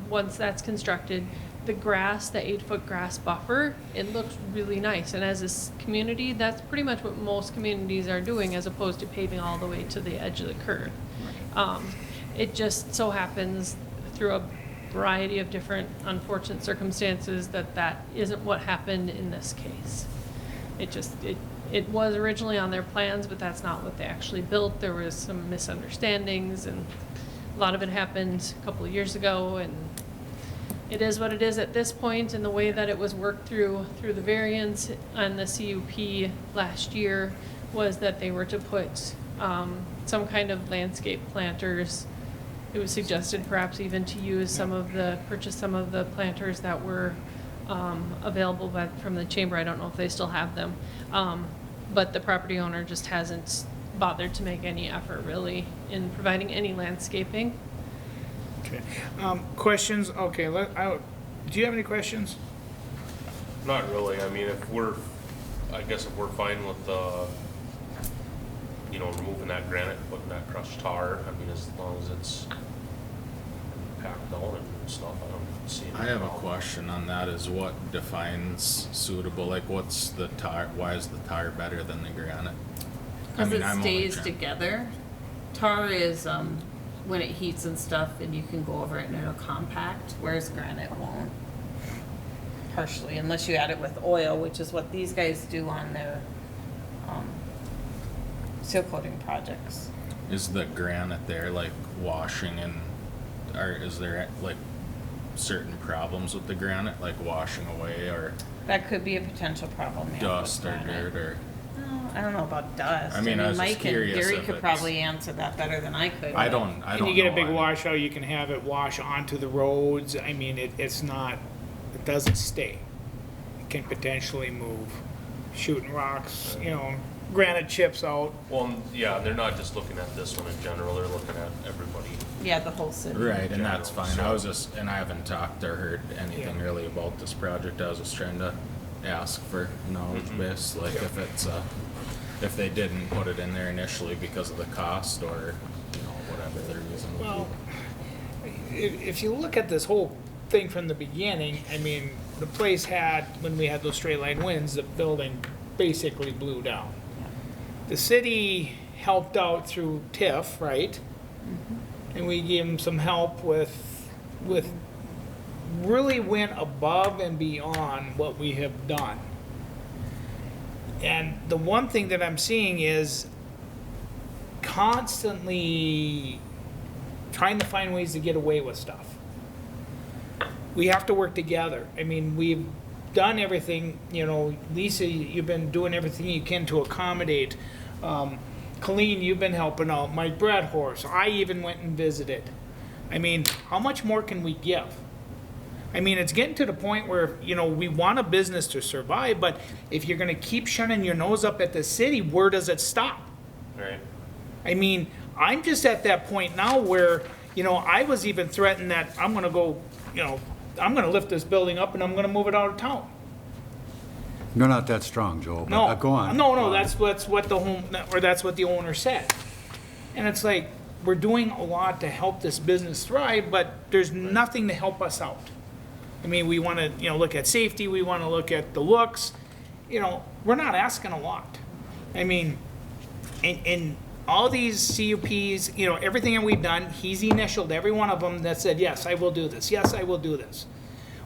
once that's constructed, the grass, the 8-foot grass buffer, it looks really nice. And as a community, that's pretty much what most communities are doing, as opposed to paving all the way to the edge of the curb. It just so happens through a variety of different unfortunate circumstances that isn't what happened in this case. It was originally on their plans, but that's not what they actually built. There was some misunderstandings, and a lot of it happened a couple of years ago, and it is what it is at this point. And the way that it was worked through the variance and the CUP last year was that they were to put some kind of landscape planters. It was suggested perhaps even to use purchase some of the planters that were available from the chamber. I don't know if they still have them. But the property owner just hasn't bothered to make any effort really in providing any landscaping. Okay. Questions? Okay, do you have any questions? Not really. I mean, if we're fine with, removing that granite, putting that crushed tar, I mean, as long as it's packed down and stuff, I don't see any I have a problem. question on that, is what defines suitable, like what's the tar, why is the tar better than the granite? Because it I'm only stays trying- together. Tar is, when it heats and stuff, and you can go over it and it'll compact, whereas granite won't. Partially, unless you add it with oil, which is what these guys do on their, seal coating projects. Is the granite there like washing and, or is there like certain problems with the granite, like washing away or That could be a potential problem, yeah. with dust or granite. dirt or? No, I don't know about dust. I mean, I was just Mike and curious Gary if could it's- probably answer that better than I could. I don't know. And you get a big I mean, washout, you can have it wash onto the roads. I mean, it doesn't stay. It can potentially move. shooting rocks, granite chips out. Well, yeah, they're not just looking at this one in general, they're looking at everybody. Yeah, the whole city. Right, and that's fine. So- I was just, and I haven't talked or heard anything Yeah. really about this project. I was just trying to ask for knowledge base, like if it's, if they didn't put it in there initially because of the cost or, whatever their reason would Well, be. if you look at this whole thing from the beginning, I mean, the place had, when we had those straight line winds, the building basically blew down. The city helped out through TIF, right? And we gave them some help with really went above and beyond what we have done. And the one thing that I'm seeing is constantly trying to find ways to get away with stuff. We have to work together. I mean, we've done everything, Lisa, you've been doing everything you can to accommodate. Colleen, you've been helping out. Mike Bradhorse, I even went and visited. I mean, how much more can we give? I mean, it's getting to the point where, we want a business to survive, but if you're gonna keep shunning your nose up at the city, where does it stop? Right. I mean, I'm just at that point now where, I was even threatened that I'm gonna go, I'm gonna lift this building up and I'm gonna move it out of town. You're not that strong, Joe, No, but go on. No, that's what that's what the owner said. And it's like, we're doing a lot to help this business thrive, but there's nothing to help us out. I mean, we want to, look at safety, we want to look at the looks, we're not asking a lot. I mean, in all these CUPs, everything that we've done, he's initialed every one of them that said, yes, I will do this, yes, I will do this.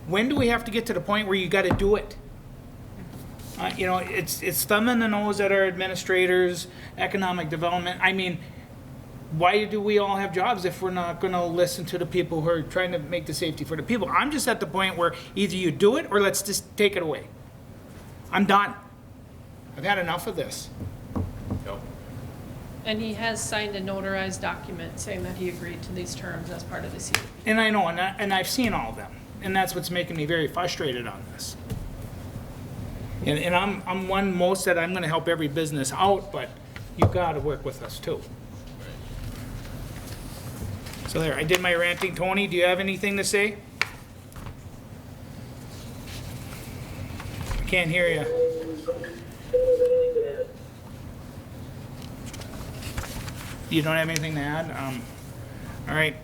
When do we have to get to the point where you got to do it? It's thumb in the nose at our administrators, economic development. I mean, why do we all have jobs if we're not going to listen to the people who are trying to make the safety for the people? I'm just at the point where either you do it or let's just take it away. I'm done. I've had enough of this. Yep. And he has signed a notarized document saying that he agreed to these terms as part of the CUP. And I know, and I've seen all of them. And that's what's making me very frustrated on this. And I'm one most that I'm going to help every business out, but you've got to work with us too. So there, I did my ranting. Tony, do you have anything to say? I can't hear you. You don't have anything to add? All right.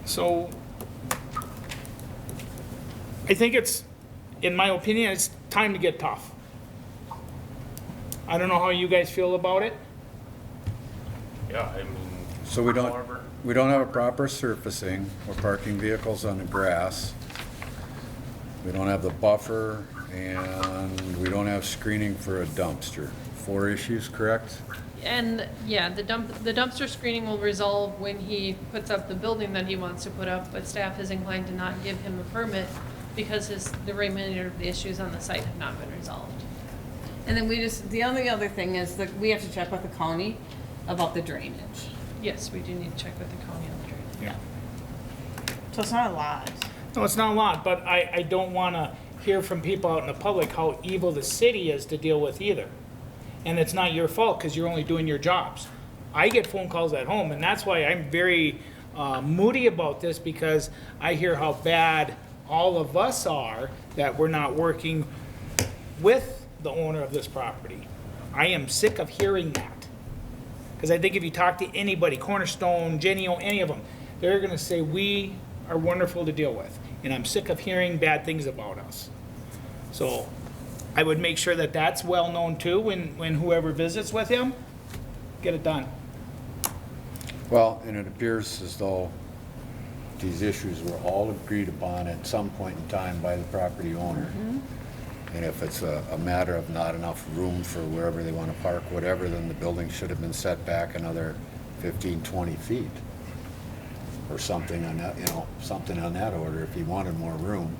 So I think it's, in my opinion, it's time to get tough. I don't know how you guys feel about it. Yeah, I mean. So we however- don't have a proper surfacing. We're parking vehicles on the grass. We don't have the buffer, and we don't have screening for a dumpster. 4 issues, correct? And yeah, the dumpster screening will resolve when he puts up the building that he wants to put up, but staff is inclined to not give him a permit because the remainder of the issues on the site have not been resolved. And then the only other thing is that we have to check with the county about the drainage. Yes, we do need to check with the county on the drainage. Yeah. So it's not a lot. No, it's not a lot, but I don't want to hear from people out in the public how evil the city is to deal with either. And it's not your fault because you're only doing your jobs. I get phone calls at home, and that's why I'm very moody about this, because I hear how bad all of us are that we're not working with the owner of this property. I am sick of hearing that. Because I think if you talk to anybody, Cornerstone, Genio, any of them, they're going to say we are wonderful to deal with. And I'm sick of hearing bad things about us. So I would make sure that that's well known too when whoever visits with him, get it done. Well, and it appears as though these issues were all agreed upon at some point in time by the property owner. And if it's a matter of not enough room for wherever they want to park, whatever, then the building should have been set back another 15, 20 feet. Or something on that, something on that order, if he wanted more room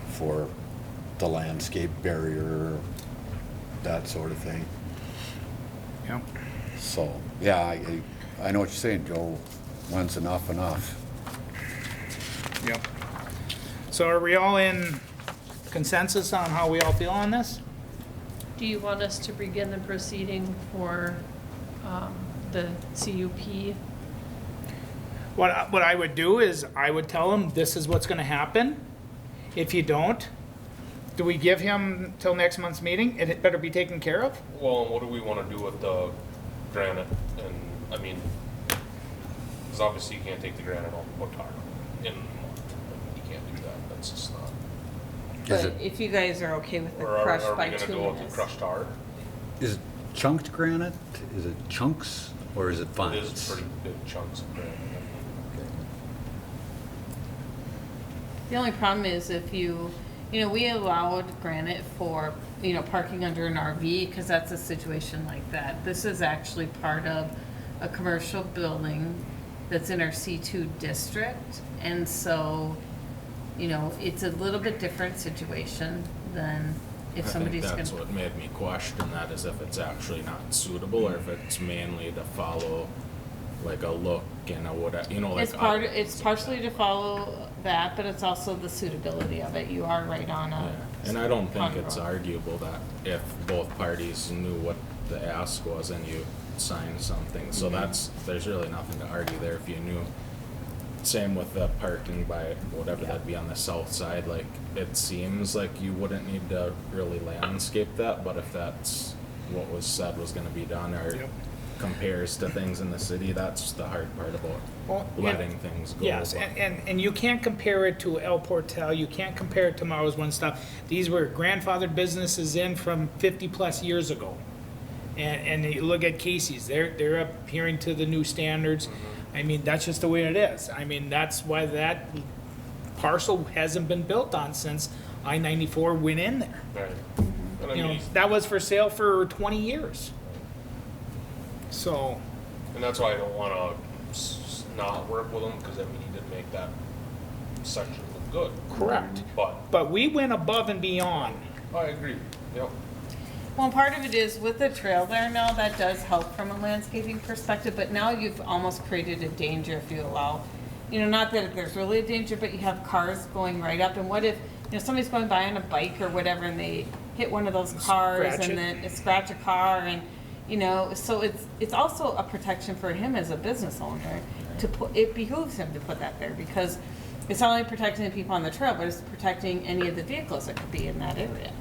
for the landscape barrier, that sort of thing. Yeah. So, yeah, I know what you're saying, Joe. When's enough enough? Yep. So are we all in consensus on how we all feel on this? Do you want us to begin the proceeding for the CUP? What I would do is I would tell him this is what's gonna happen. If you don't, do we give him till next month's meeting? It better be taken care of? Well, and what do we want to do with the granite? And, I mean, because obviously you can't take the granite off and put tar in a month. You can't do that, that's just not. Is But it, if you guys are okay with the Or are crush we by gonna 2 go with minutes. the crushed tar? is it chunked granite? Is it chunks or is it It fines? is pretty big chunks of granite. The only problem is if we allowed granite for, parking under an RV, because that's a situation like that. This is actually part of a commercial building that's in our C2 district, and so, it's a little bit different situation than if somebody's I gonna. think that's what made me question that, is if it's actually not suitable or if it's mainly to follow like a look and a whatever, like. It's partially to follow that, but it's also the suitability of it. You are right on Yeah, a. and I don't think on it's road. arguable that if both parties knew what the ask was and you signed something, so there's really nothing to argue there if you knew. Same with the parking by whatever that'd be on the south side, like, it seems like you wouldn't need to really landscape that, but if that's what was said was gonna be done or compares to things in the city, that's the hard part about Well, letting things go. Yes, but- and you can't compare it to El Portal, you can't compare it to Melrose One stuff. These were grandfathered businesses in from 50-plus years ago. And you look at Casey's, they're adhering to the new standards. I mean, that's just the way it is. I mean, that's why that parcel hasn't been built on since I-94 went in there. Right. And I You know, mean, that was for sale for 20 years. So, and that's why I don't want to not work with him, because I mean, he did make that section look good. correct. But But we went above and beyond. I agree, yep. Well, part of it is with the trail there now, that does help from a landscaping perspective, but now you've almost created a danger if you allow, not that there's really a danger, but you have cars going right up, and what if, somebody's going by on a bike or whatever, and they hit one of those cars, Scratch it. and then scratch a car, and, so it's also a protection for him as a business owner to put, it behooves him to put that there, because it's not only protecting the people on the trail, but it's protecting any of the vehicles that could be in that area.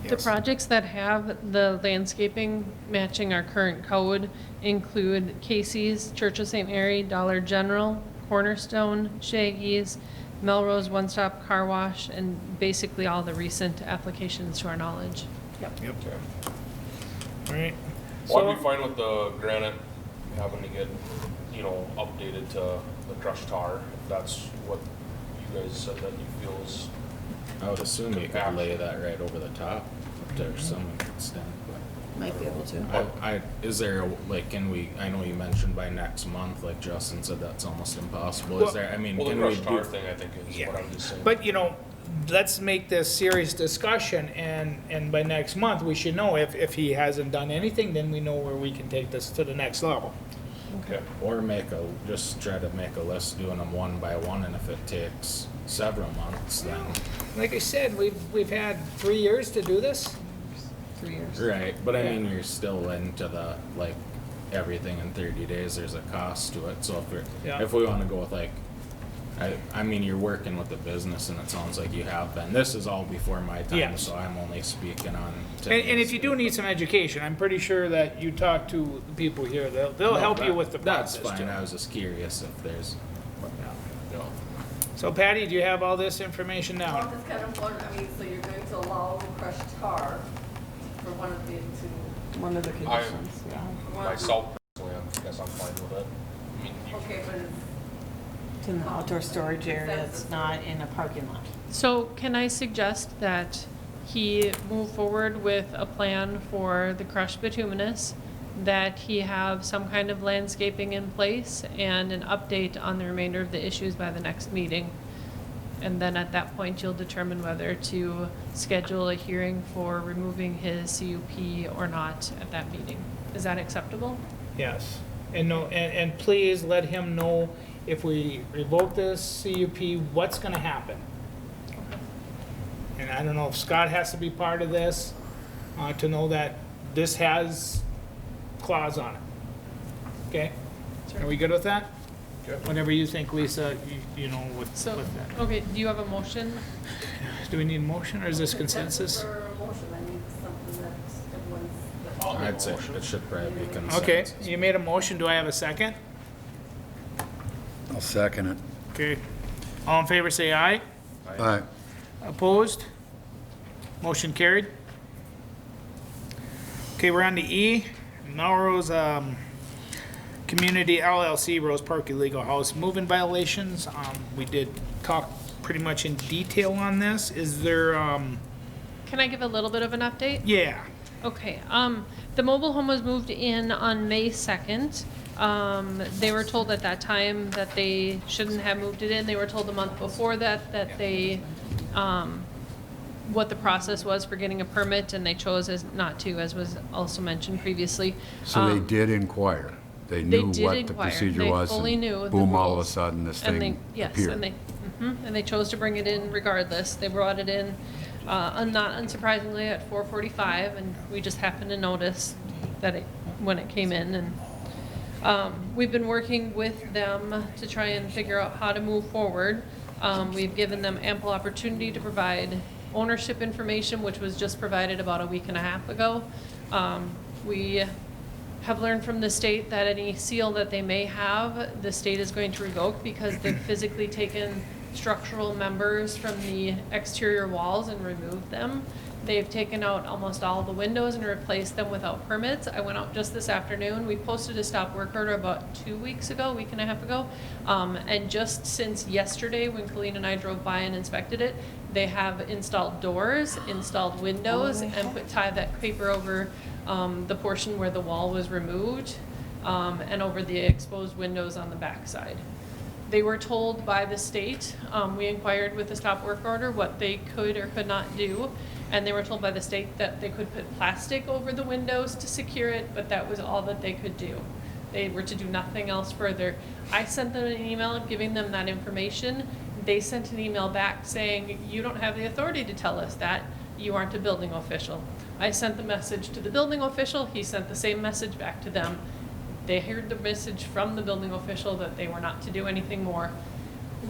The projects that have the landscaping matching our current code include Casey's, Church of St. Mary, Dollar General, Cornerstone, Shaggy's, Melrose One Stop Car Wash, and basically all the recent applications to our knowledge. Yep. Okay. All right. Well, I'd So, be fine with the granite having to get, updated to the crushed tar, if that's what you guys said that you feel is. I would assume you could lay that right over the top to some extent, but. Might be able to. Is there, I know you mentioned by next month, like Justin said, that's almost impossible. Is Well- there, Well, the can we crushed tar do? thing, I think, is what I'm just saying. but let's make this serious discussion, and by next month, we should know if he hasn't done anything, then we know where we can take this to the next level. Okay. Or just try to make a list, doing them one by one, and if it takes several months, then. Like I said, we've had 3 years to do this. 3 years. Right, but I mean, you're still into the, everything in 30 days, there's a cost to it, so Yeah. if we wanna go with I mean, you're working with the business and it sounds like you have been. This is all before my time, Yes. so I'm only speaking on. And if you do need some education, I'm pretty sure that you talk to the people here, they'll help you with the That's process fine, too. I was just curious if there's, So Patty, do you have all this information Well, down? I'm just kind of wondering, so you're going to allow crushed tar for one of the two, One of the conditions, yeah. Myself, personally, I guess I'm fine with it. I mean, you okay, but it's, It's in the outdoor storage area, it's not in a parking lot. So can I suggest that he move forward with a plan for the crushed bituminous, that he have some kind of landscaping in place and an update on the remainder of the issues by the next meeting? And then at that point, you'll determine whether to schedule a hearing for removing his CUP or not at that meeting. Is that acceptable? Yes. And please let him know if we revoke this CUP, what's gonna happen. And I don't know if Scott has to be part of this, to know that this has clause on it. Okay? Are we good with that? Whatever you think, Lisa, you know, with So, that. okay, do you have a motion? Do we need a motion, or is this consensus? For a motion, I need something that everyone's. I'd say it should probably be consensus. Okay, you made a motion, do I have a second? I'll second it. Okay. All in favor, say aye. Aye. Opposed? Motion carried. Okay, we're on to E, Melrose, Community LLC, Rose Park Illegal House Moving Violations. We did talk pretty much in detail on this. Is there, Can I give a little bit of an update? yeah, Okay, the mobile home was moved in on May 2nd. They were told at that time that they shouldn't have moved it in. They were told the month before that they, what the process was for getting a permit, and they chose as not to, as was also mentioned previously. So they did inquire. They They knew did what the inquire. procedure They was. fully and knew the boom, all of a rules. sudden, this And they, thing yes, appeared. and they chose to bring it in regardless. They brought it in, not unsurprisingly, at 4:45, and we just happened to notice that when it came in. And we've been working with them to try and figure out how to move forward. We've given them ample opportunity to provide ownership information, which was just provided about a week and a half ago. We have learned from the state that any seal that they may have, the state is going to revoke because they've physically taken structural members from the exterior walls and removed them. They've taken out almost all the windows and replaced them without permits. I went out just this afternoon. We posted a stop work order about 2 weeks ago, week and a half ago. And just since yesterday, when Colleen and I drove by and inspected it, they have installed doors, installed windows, and tied that paper over the portion where the wall was removed, and over the exposed windows on the backside. They were told by the state, we inquired with the stop work order what they could or could not do, and they were told by the state that they could put plastic over the windows to secure it, but that was all that they could do. They were to do nothing else further. I sent them an email giving them that information. They sent an email back saying, you don't have the authority to tell us that. You aren't a building official. I sent the message to the building official. He sent the same message back to them. They heard the message from the building official that they were not to do anything more.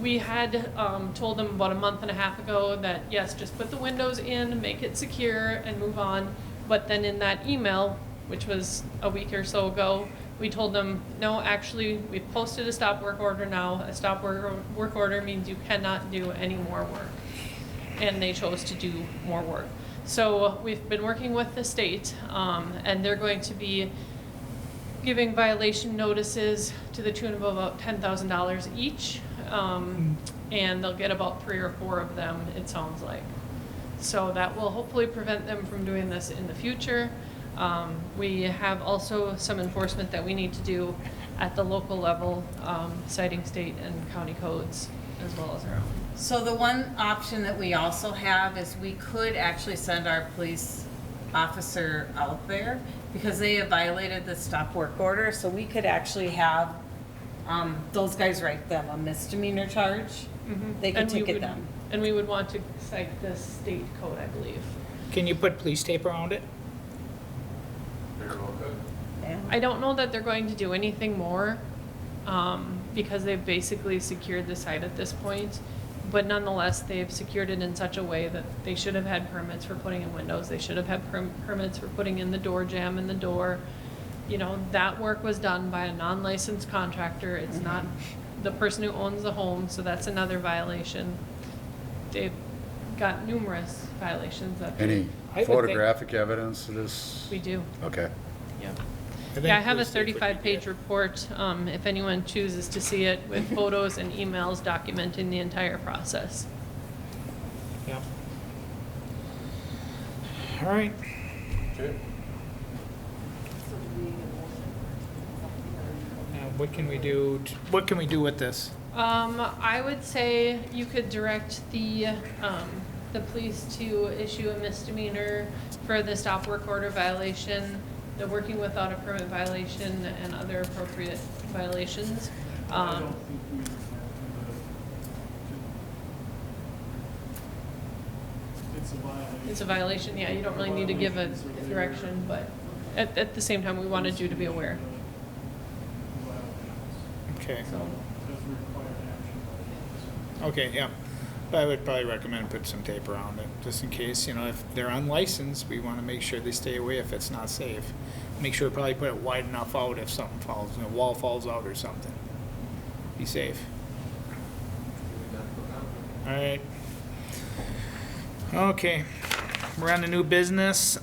We had told them about a month and a half ago that, yes, just put the windows in, make it secure, and move on. But then in that email, which was a week or so ago, we told them, no, actually, we've posted a stop work order now. A stop work order means you cannot do any more work. And they chose to do more work. So we've been working with the state, and they're going to be giving violation notices to the tune of about $10,000 each, and they'll get about 3 or 4 of them, it sounds like. So that will hopefully prevent them from doing this in the future. We have also some enforcement that we need to do at the local level, citing state and county codes as well as our own. So the one option that we also have is we could actually send our police officer out there because they have violated the stop work order. So we could actually have those guys write them a misdemeanor charge. They could ticket them. And we would want to cite the state code, I believe. can you put police tape around it? I don't know that they're going to do anything more, because they've basically secured the site at this point. But nonetheless, they've secured it in such a way that they should have had permits for putting in windows. They should have had permits for putting in the door jamb in the door. You know, that work was done by a non-licensed contractor. It's not the person who owns the home, so that's another violation. They've got numerous violations that Any I would photographic evidence of this? we do. Okay. Yeah. think Yeah, I have a police tape would be 35-page report, if anyone chooses to see it, with photos and emails documenting the entire process. Yeah. All right. Okay. What can we do? What can we do with this? I would say you could direct the police to issue a misdemeanor for the stop work order violation, the working without a permit violation, and other appropriate violations. I don't think we would it's a violation, yeah, you don't really need to give a direction, but at the same time, we wanted you to be aware, Okay, so. okay, yeah. But I would probably recommend put some tape around it, just in case, if they're unlicensed, we want to make sure they stay away if it's not safe. Make sure to probably put it wide enough out if something falls, a wall falls out or something. Be safe. All right. Okay, we're on to new business,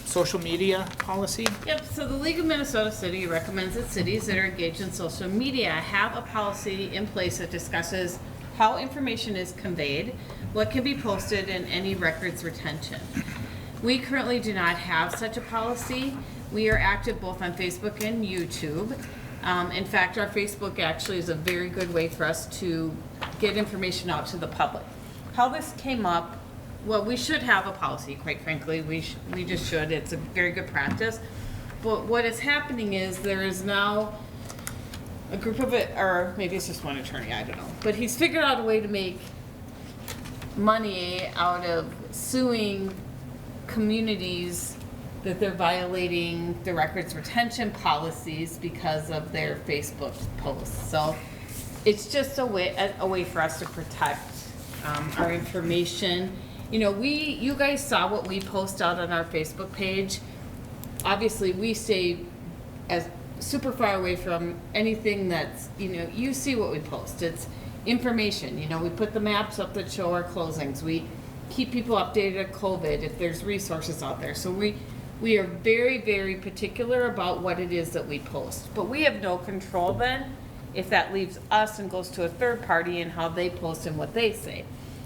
social media policy. Yep, so the League of Minnesota City recommends that cities that are engaged in social media have a policy in place that discusses how information is conveyed, what can be posted, and any records retention. We currently do not have such a policy. We are active both on Facebook and YouTube. In fact, our Facebook actually is a very good way for us to get information out to the public. How this came up, well, we should have a policy, quite frankly. We just should. It's a very good practice. But what is happening is there is now a group of it, or maybe it's just one attorney, I don't know. But he's figured out a way to make money out of suing communities that they're violating the records retention policies because of their Facebook posts. So it's just a way for us to protect our information. You guys saw what we post out on our Facebook page. Obviously, we stay as super far away from anything that's, you see what we post. It's information. We put the maps up that show our closings. We keep people updated at COVID if there's resources out there. So we are very, very particular about what it is that we post. But we have no control then if that leaves us and goes to a third party and how they post and what they say.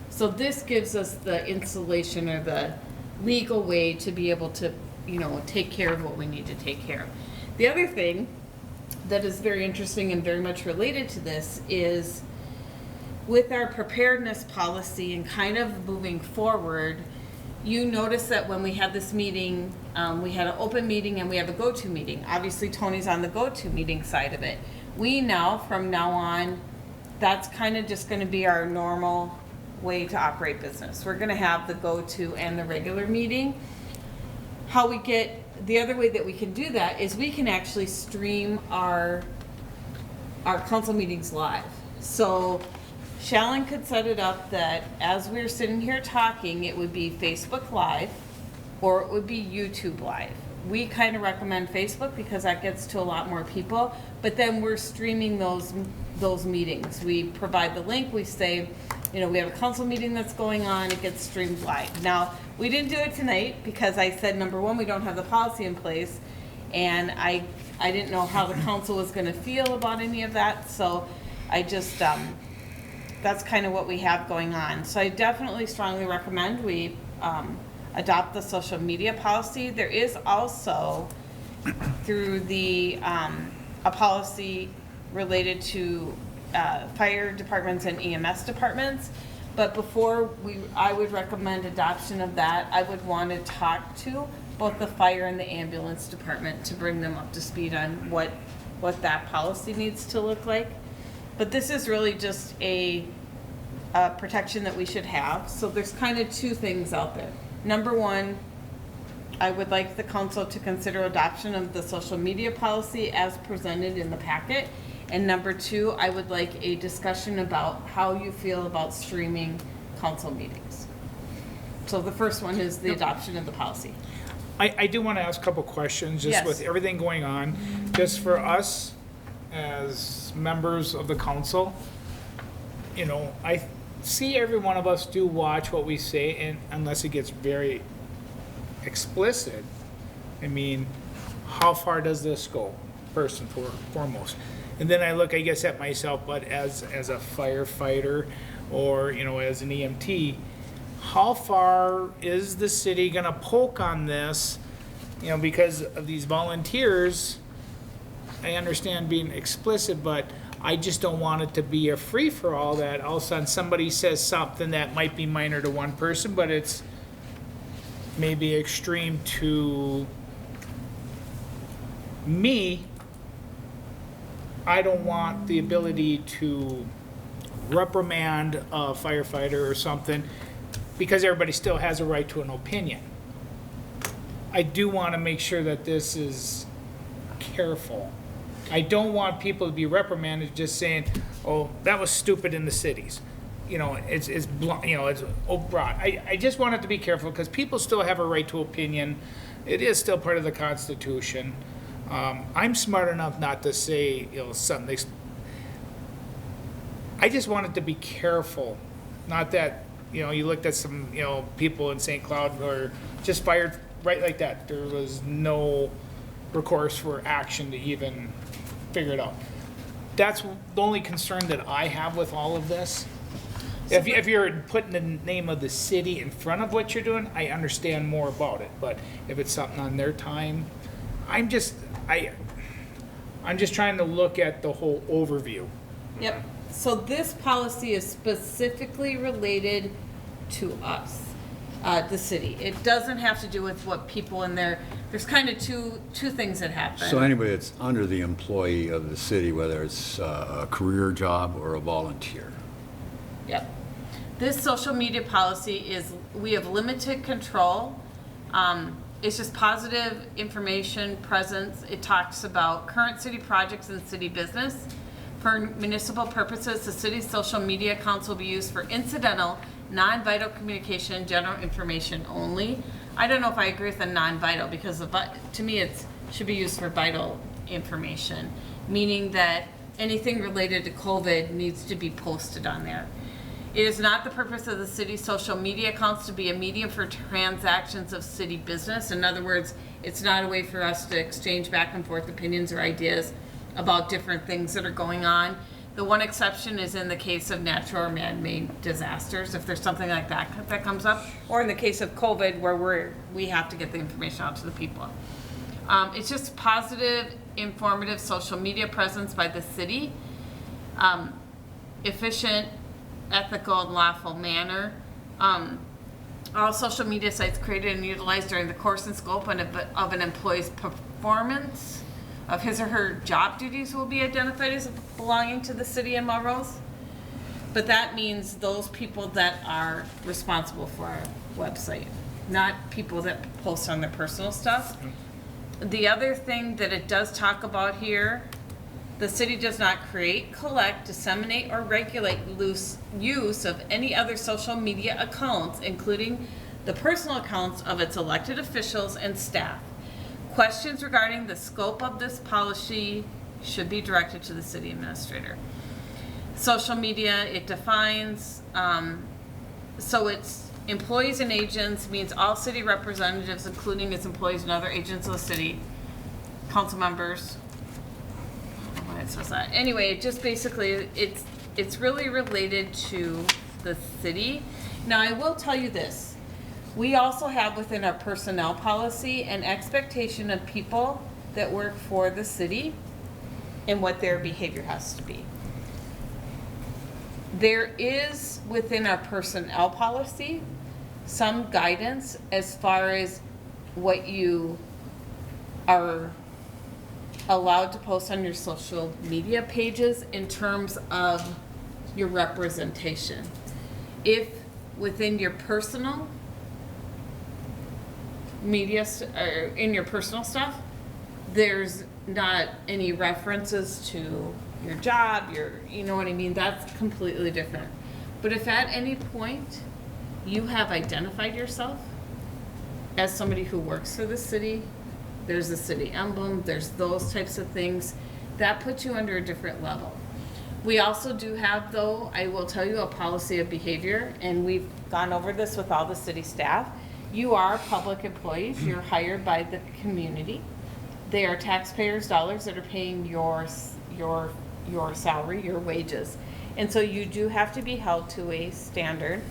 So this gives us the insulation or the legal way to be able to, take care of what we need to take care of. The other thing that is very interesting and very much related to this is with our preparedness policy and kind of moving forward, you notice that when we had this meeting, we had an open meeting and we have a go-to meeting. Obviously, Tony's on the go-to meeting side of it. We now, from now on, that's kind of just going to be our normal way to operate business. We're going to have the go-to and the regular meeting. The other way that we can do that is we can actually stream our council meetings live. So Shallon could set it up that as we're sitting here talking, it would be Facebook Live or it would be YouTube Live. We kind of recommend Facebook because that gets to a lot more people, but then we're streaming those meetings. We provide the link, we say, we have a council meeting that's going on, it gets streamed live. Now, we didn't do it tonight because I said, number one, we don't have the policy in place, and I didn't know how the council was gonna feel about any of that, so I just, that's kind of what we have going on. So I definitely strongly recommend we adopt the social media policy. There is also, through the, a policy related to fire departments and EMS departments. But before I would recommend adoption of that, I would want to talk to both the fire and the ambulance department to bring them up to speed on what that policy needs to look like. But this is really just a protection that we should have. So there's kind of two things out there. Number one, I would like the council to consider adoption of the social media policy as presented in the packet. And number two, I would like a discussion about how you feel about streaming council meetings. So the first one is the adoption of the policy. I do want to ask a couple questions, just Yes. with everything going on, just for us as members of the council. I see every one of us do watch what we say, and unless it gets very explicit, how far does this go, first and foremost? And then I look, I guess, at myself, but as a firefighter or, as an EMT, how far is the city gonna poke on this? Because of these volunteers, I understand being explicit, but I just don't want it to be a free-for-all that all of a sudden somebody says something that might be minor to one person, but it's maybe extreme to me. I don't want the ability to reprimand a firefighter or something because everybody still has a right to an opinion. I do want to make sure that this is careful. I don't want people to be reprimanded just saying, oh, that was stupid in the cities. You know, it's blunt, you know, it's broad. I just want it to be careful because people still have a right to opinion. It is still part of the Constitution. I'm smart enough not to say, you know, something. I just want it to be careful. Not that, you know, you looked at some, you know, people in St. Cloud who were just fired right like that. There was no recourse for action to even figure it out. That's the only concern that I have with all of this. If you're putting the name of the city in front of what you're doing, I understand more about it. But if it's something on their time, I'm just trying to look at the whole overview. Yep. So this policy is specifically related to us, the city. It doesn't have to do with what people in there. There's kind of two things that happen. So anybody that's under the employee of the city, whether it's a career job or a volunteer. Yep. This social media policy is, we have limited control. It's just positive information presence. It talks about current city projects and city business. For municipal purposes, the city's social media accounts will be used for incidental, non-vital communication, general information only. I don't know if I agree with the non-vital because to me it should be used for vital information, meaning that anything related to COVID needs to be posted on there. It is not the purpose of the city's social media accounts to be a medium for transactions of city business. In other words, it's not a way for us to exchange back and forth opinions or ideas about different things that are going on. The one exception is in the case of natural or man-made disasters, if there's something like that that comes up, or in the case of COVID where we have to get the information out to the people. It's just positive, informative social media presence by the city, efficient, ethical, and lawful manner. All social media sites created and utilized during the course and scope of an employee's performance of his or her job duties will be identified as belonging to the city in Melrose. But that means those people that are responsible for our website, not people that post on their personal stuff. The other thing that it does talk about here, the city does not create, collect, disseminate, or regulate loose use of any other social media accounts, including the personal accounts of its elected officials and staff. Questions regarding the scope of this policy should be directed to the city administrator. Social media, it defines, so it's employees and agents, means all city representatives, including its employees and other agents of the city, council members. I don't know why it says that. Anyway, it just basically, it's really related to the city. Now, I will tell you this. We also have within our personnel policy an expectation of people that work for the city and what their behavior has to be. There is within our personnel policy some guidance as far as what you are allowed to post on your social media pages in terms of your representation. If within your personal media, or in your personal stuff, there's not any references to your job, you know what I mean, that's completely different. But if at any point you have identified yourself as somebody who works for the city, there's a city emblem, there's those types of things, that puts you under a different level. We also do have, though, I will tell you, a policy of behavior, and we've gone over this with all the city staff. You are public employees. You're hired by the community. They are taxpayers' dollars that are paying your salary, your wages. And so you do have to be held to a standard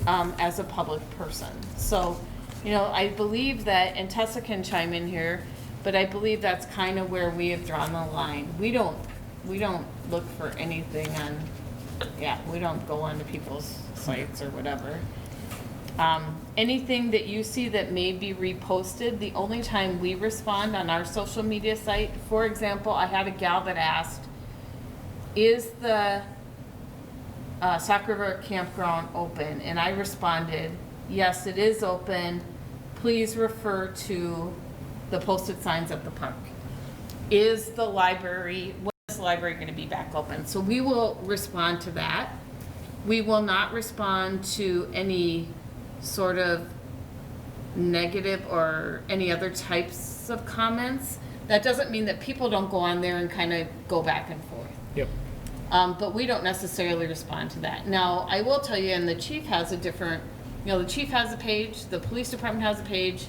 as a public person. So, you know, I believe that, and Tessa can chime in here, but I believe that's kind of where we have drawn the line. We don't look for anything on, we don't go onto people's sites or whatever. Anything that you see that may be reposted, the only time we respond on our social media site, for example, I had a gal that asked, is the Sauk River Campground open? And I responded, yes, it is open. Please refer to the posted signs at the park. Is the library, when is the library going to be back open? So we will respond to that. We will not respond to any sort of negative or any other types of comments. That doesn't mean that people don't go on there and kind of go back and forth. Yep. But we don't necessarily respond to that. Now, I will tell you, and the chief has a different, the chief has a page, the police department has a page,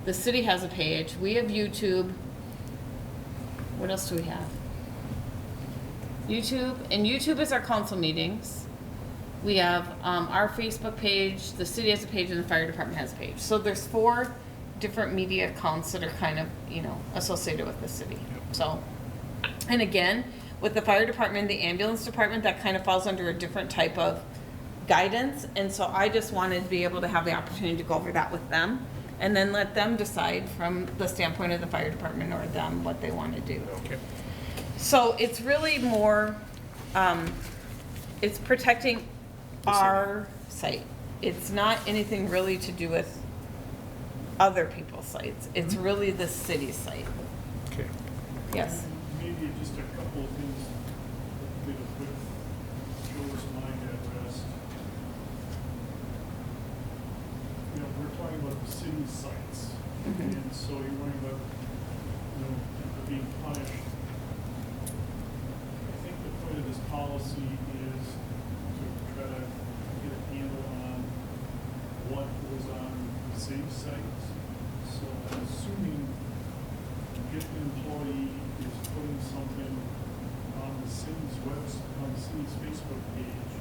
the city has a page, we have YouTube. What else do we have? YouTube, and YouTube is our council meetings. We have our Facebook page, the city has a page, and the fire department has a page. So there's 4 different media accounts that are kind of, associated with the city. So, and again, with the fire department, the ambulance department, that kind of falls under a different type of guidance. And so I just wanted to be able to have the opportunity to go over that with them and then let them decide from the standpoint of the fire department or them what they want to do. Okay. So it's really more, it's protecting our site. It's not anything really to do with other people's sites. It's really the city's site. Okay. Yes. Maybe just a couple of things that will put Joe's mind at rest. We're talking about the city sites, and so you're worrying about, people being punished. I think the point of this policy is to try to get a handle on what goes on city sites. So I'm assuming if an employee is putting something on the city's on the city's Facebook page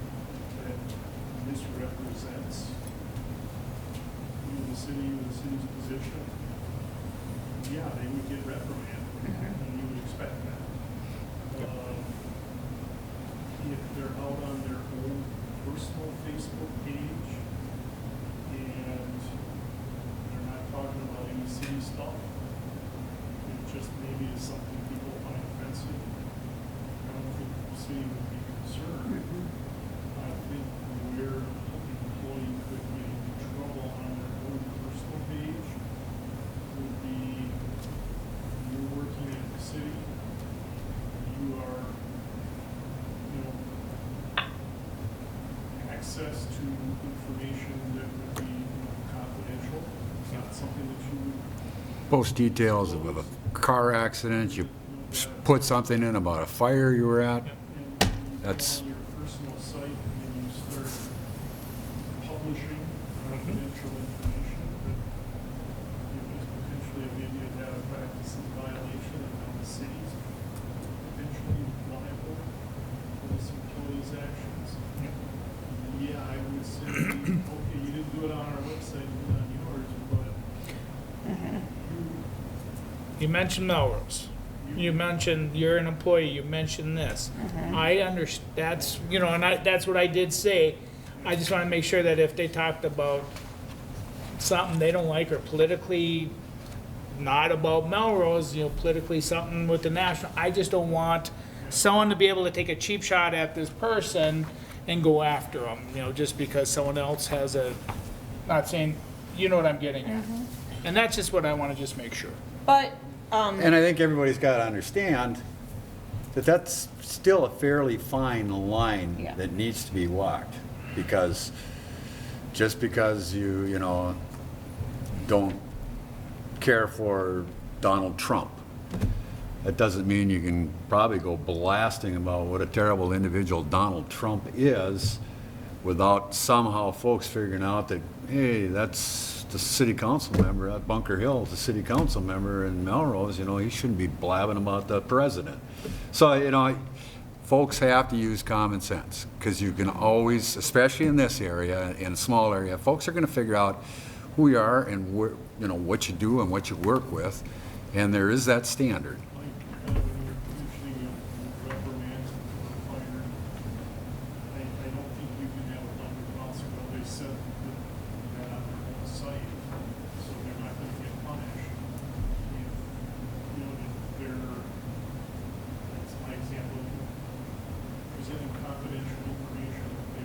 that misrepresents the city or the city's position, yeah, they would get reprimanded, and you would expect that. If they're out on their own personal Facebook page and they're not talking about any city stuff, it just maybe is something people find offensive, I don't think the city would be concerned. I think where an employee could get into trouble on their own personal page would be you're working at the city, you are, access to information that would be confidential. It's not something that you would Post details of a car accident, you put something in about a fire you were at. That's, on your personal site and you start publishing confidential information that is potentially maybe a data practice in violation and now the city's potentially liable for this employee's actions. Yeah, I would say, okay, you didn't do it on our website, you did it on yours, but You mentioned Melrose. You mentioned you're an employee. You mentioned this. I understand. That's and that's what I did say. I just want to make sure that if they talked about something they don't like or politically not about Melrose, politically something with the national. I just don't want someone to be able to take a cheap shot at this person and go after them. Just because someone else has a. Not saying, you know what I'm getting at, and that's just what I want to just make sure. But, and I think everybody's got to understand that that's still a fairly fine line that needs to be walked. Because just because you don't care for Donald Trump, that doesn't mean you can probably go blasting about what a terrible individual Donald Trump is without somehow folks figuring out that, hey, that's the city council member at Bunker Hill, the city council member in Melrose, he shouldn't be blabbing about the president. So, folks have to use common sense, because you can always, especially in this area, in a small area, folks are going to figure out who you are and where, what you do and what you work with, and there is that standard. Presenting confidential information that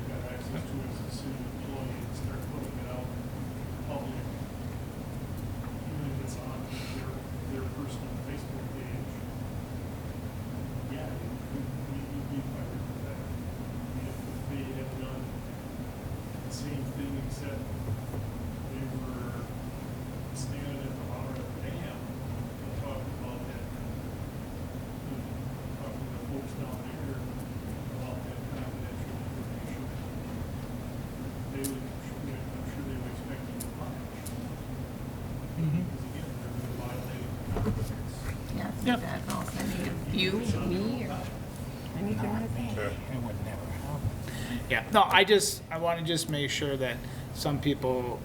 not me. It would never happen. Yeah, no, I want to just make sure that some people,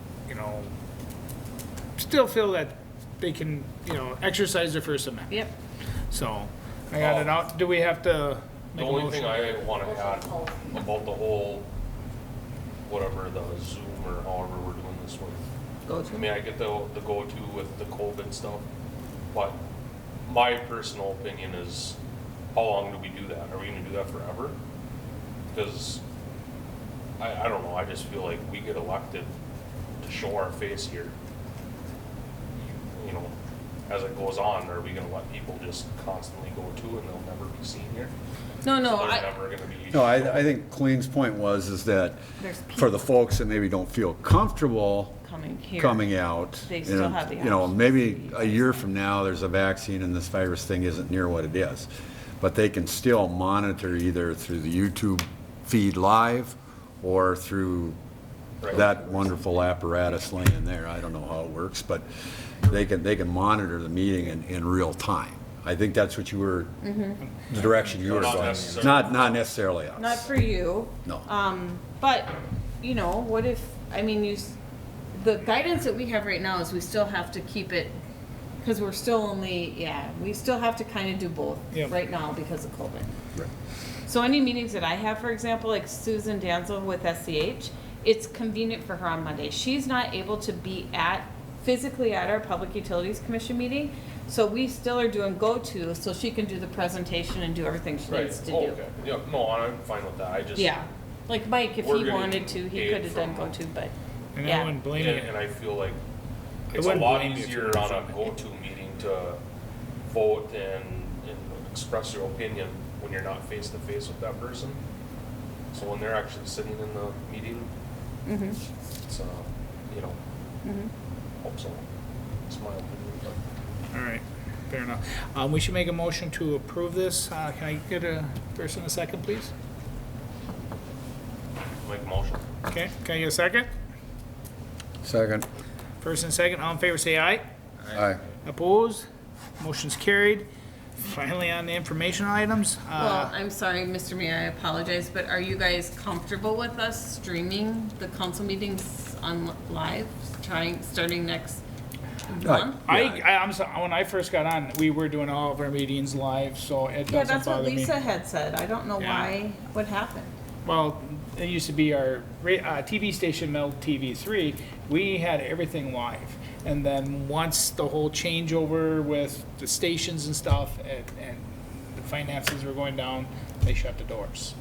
still feel that they can, exercise their First Amendment. Yep. So, I got it out. Do we have to The make a only motion? thing I want to add about the whole, whatever, the Zoom or however we're doing this with. Go-to. I mean, I get the go-to with the COVID stuff, but my personal opinion is, how long do we do that? Are we gonna do that forever? Because, I don't know, I just feel like we get elected to show our face here. As it goes on, are we gonna let people just constantly go to and they'll never be seen here? No, So there's never gonna be. No, I think Colleen's point is that There's for the folks that maybe don't feel comfortable coming here. coming out, They still have the maybe a year from now, there's a vaccine and this virus thing isn't near what it is. But they can still monitor either through the YouTube feed live or through that wonderful apparatus laying there. I don't know how it works, but they can monitor the meeting in real time. I think that's what you were, the direction you were Not going. necessarily. Not necessarily us. Not for you. No. But, what if, the guidance that we have right now is we still have to keep it, because we're still we still have to kind of do both Yep. right now because of COVID. Right. So any meetings that I have, for example, like Susan Danzel with SCH, it's convenient for her on Monday. She's not able to be physically at our Public Utilities Commission meeting, so we still are doing go-to, so she can do the presentation and do everything she Right, needs to oh, do. okay, yeah, no, I'm fine with that, I just. Yeah, like Mike, if We're he getting wanted to, he paid could have done from- go-to, but, And I yeah. wouldn't blame And, you. and I feel like I it's a wouldn't lot blame you if you easier were on a something. go-to meeting to vote and express your opinion when you're not face-to-face with that person. So when they're actually sitting in the meeting, it's, hope so. It's my opinion, but. All right, fair enough. We should make a motion to approve this. Can I get a first and a second, please? Make a motion. Okay, can I get a second? Second. First and second, all in favor, say aye. Aye. Opposed? Motion's carried. Finally, on the information items. Well, I'm sorry, Mr. Mayor, I apologize, but are you guys comfortable with us streaming the council meetings on live, starting next month? I'm sorry, when I first got on, we were doing all of our meetings live, so it Yeah, doesn't that's what bother me. Lisa had said. I don't know Yeah. what happened. Well, it used to be our TV station, Mel TV3. We had everything live. And then once the whole changeover with the stations and stuff and the finances were going down, they shut the doors.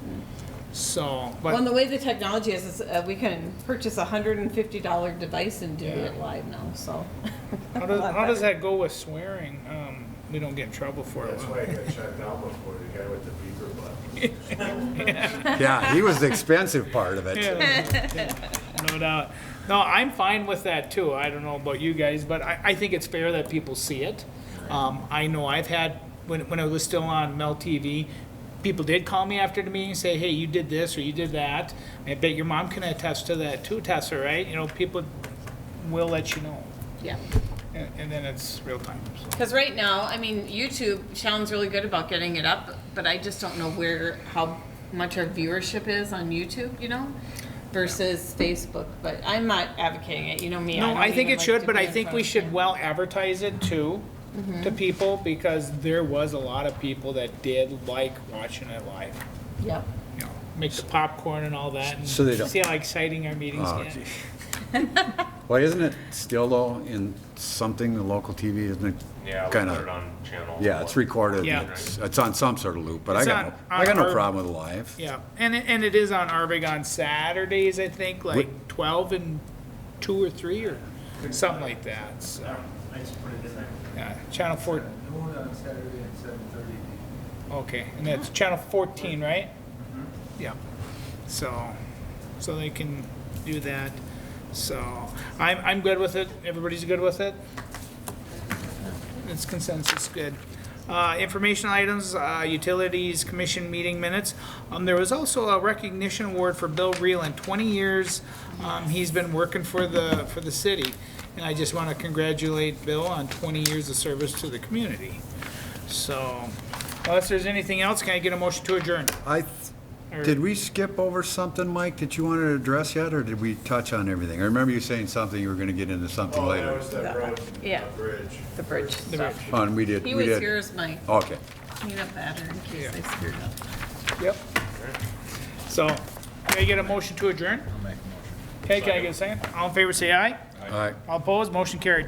So, Well, and but the way the technology is we can purchase a $150 device and do it live now, so. how does that go with swearing? We don't get in trouble for it. That's why I got shut down before, the guy with the beeper button. Yeah, he was the expensive part of it. Yeah, no doubt. No, I'm fine with that too. I don't know about you guys, but I think it's fair that people see it. I know I've had, when I was still on Mel TV, people did call me after the meeting and say, hey, you did this or you did that. I bet your mom can attest to that too, Tessa, right? People will let you know. Yeah. And then it's real time. So. Because right now, YouTube sounds really good about getting it up, but I just don't know how much our viewership is on YouTube, versus Facebook. But I'm not advocating it. You know me. No, I think it should, but I think think we should well advertise it too to people because there was a lot of people that did like watching it live. Yep. Make the popcorn and all that. And So they don't- see how exciting our meetings Oh, get. gee. Well, isn't it still though in something, the local TV, isn't it? Yeah, we Kinda- put it on channel. Yeah, it's recorded. Yeah. It's on some sort of loop, but I It's got on- I got on no our- problem with live. Yeah, and it is on Arbig on Saturdays, I think, like 12 and 2 or 3 or something like that. So, I just put it in there. yeah, channel 4. Noon on Saturday and 7:30. Okay, and that's channel 14, right? Yeah. So they can do that. So I'm good with it. Everybody's good with it. It's consensus, good. Information items, utilities commission meeting minutes. There was also a recognition award for Bill Reeland. 20 years he's been working for the city, and I just want to congratulate Bill on 20 years of service to the community. So Unless there's anything else, can I get a motion to adjourn? Did we skip over something, Mike, that you wanted to address yet, or did we touch on everything? I remember you saying something, you were gonna get into something later. that road, Yeah. bridge. The bridge stuff. Oh, and we did, He we was did. here as my Okay. cleanup batter in case I screwed up. Yep. So, can I get a motion to adjourn? I'll make a motion. Okay, can I get a second? All in favor, say aye. All right. All opposed, motion carried.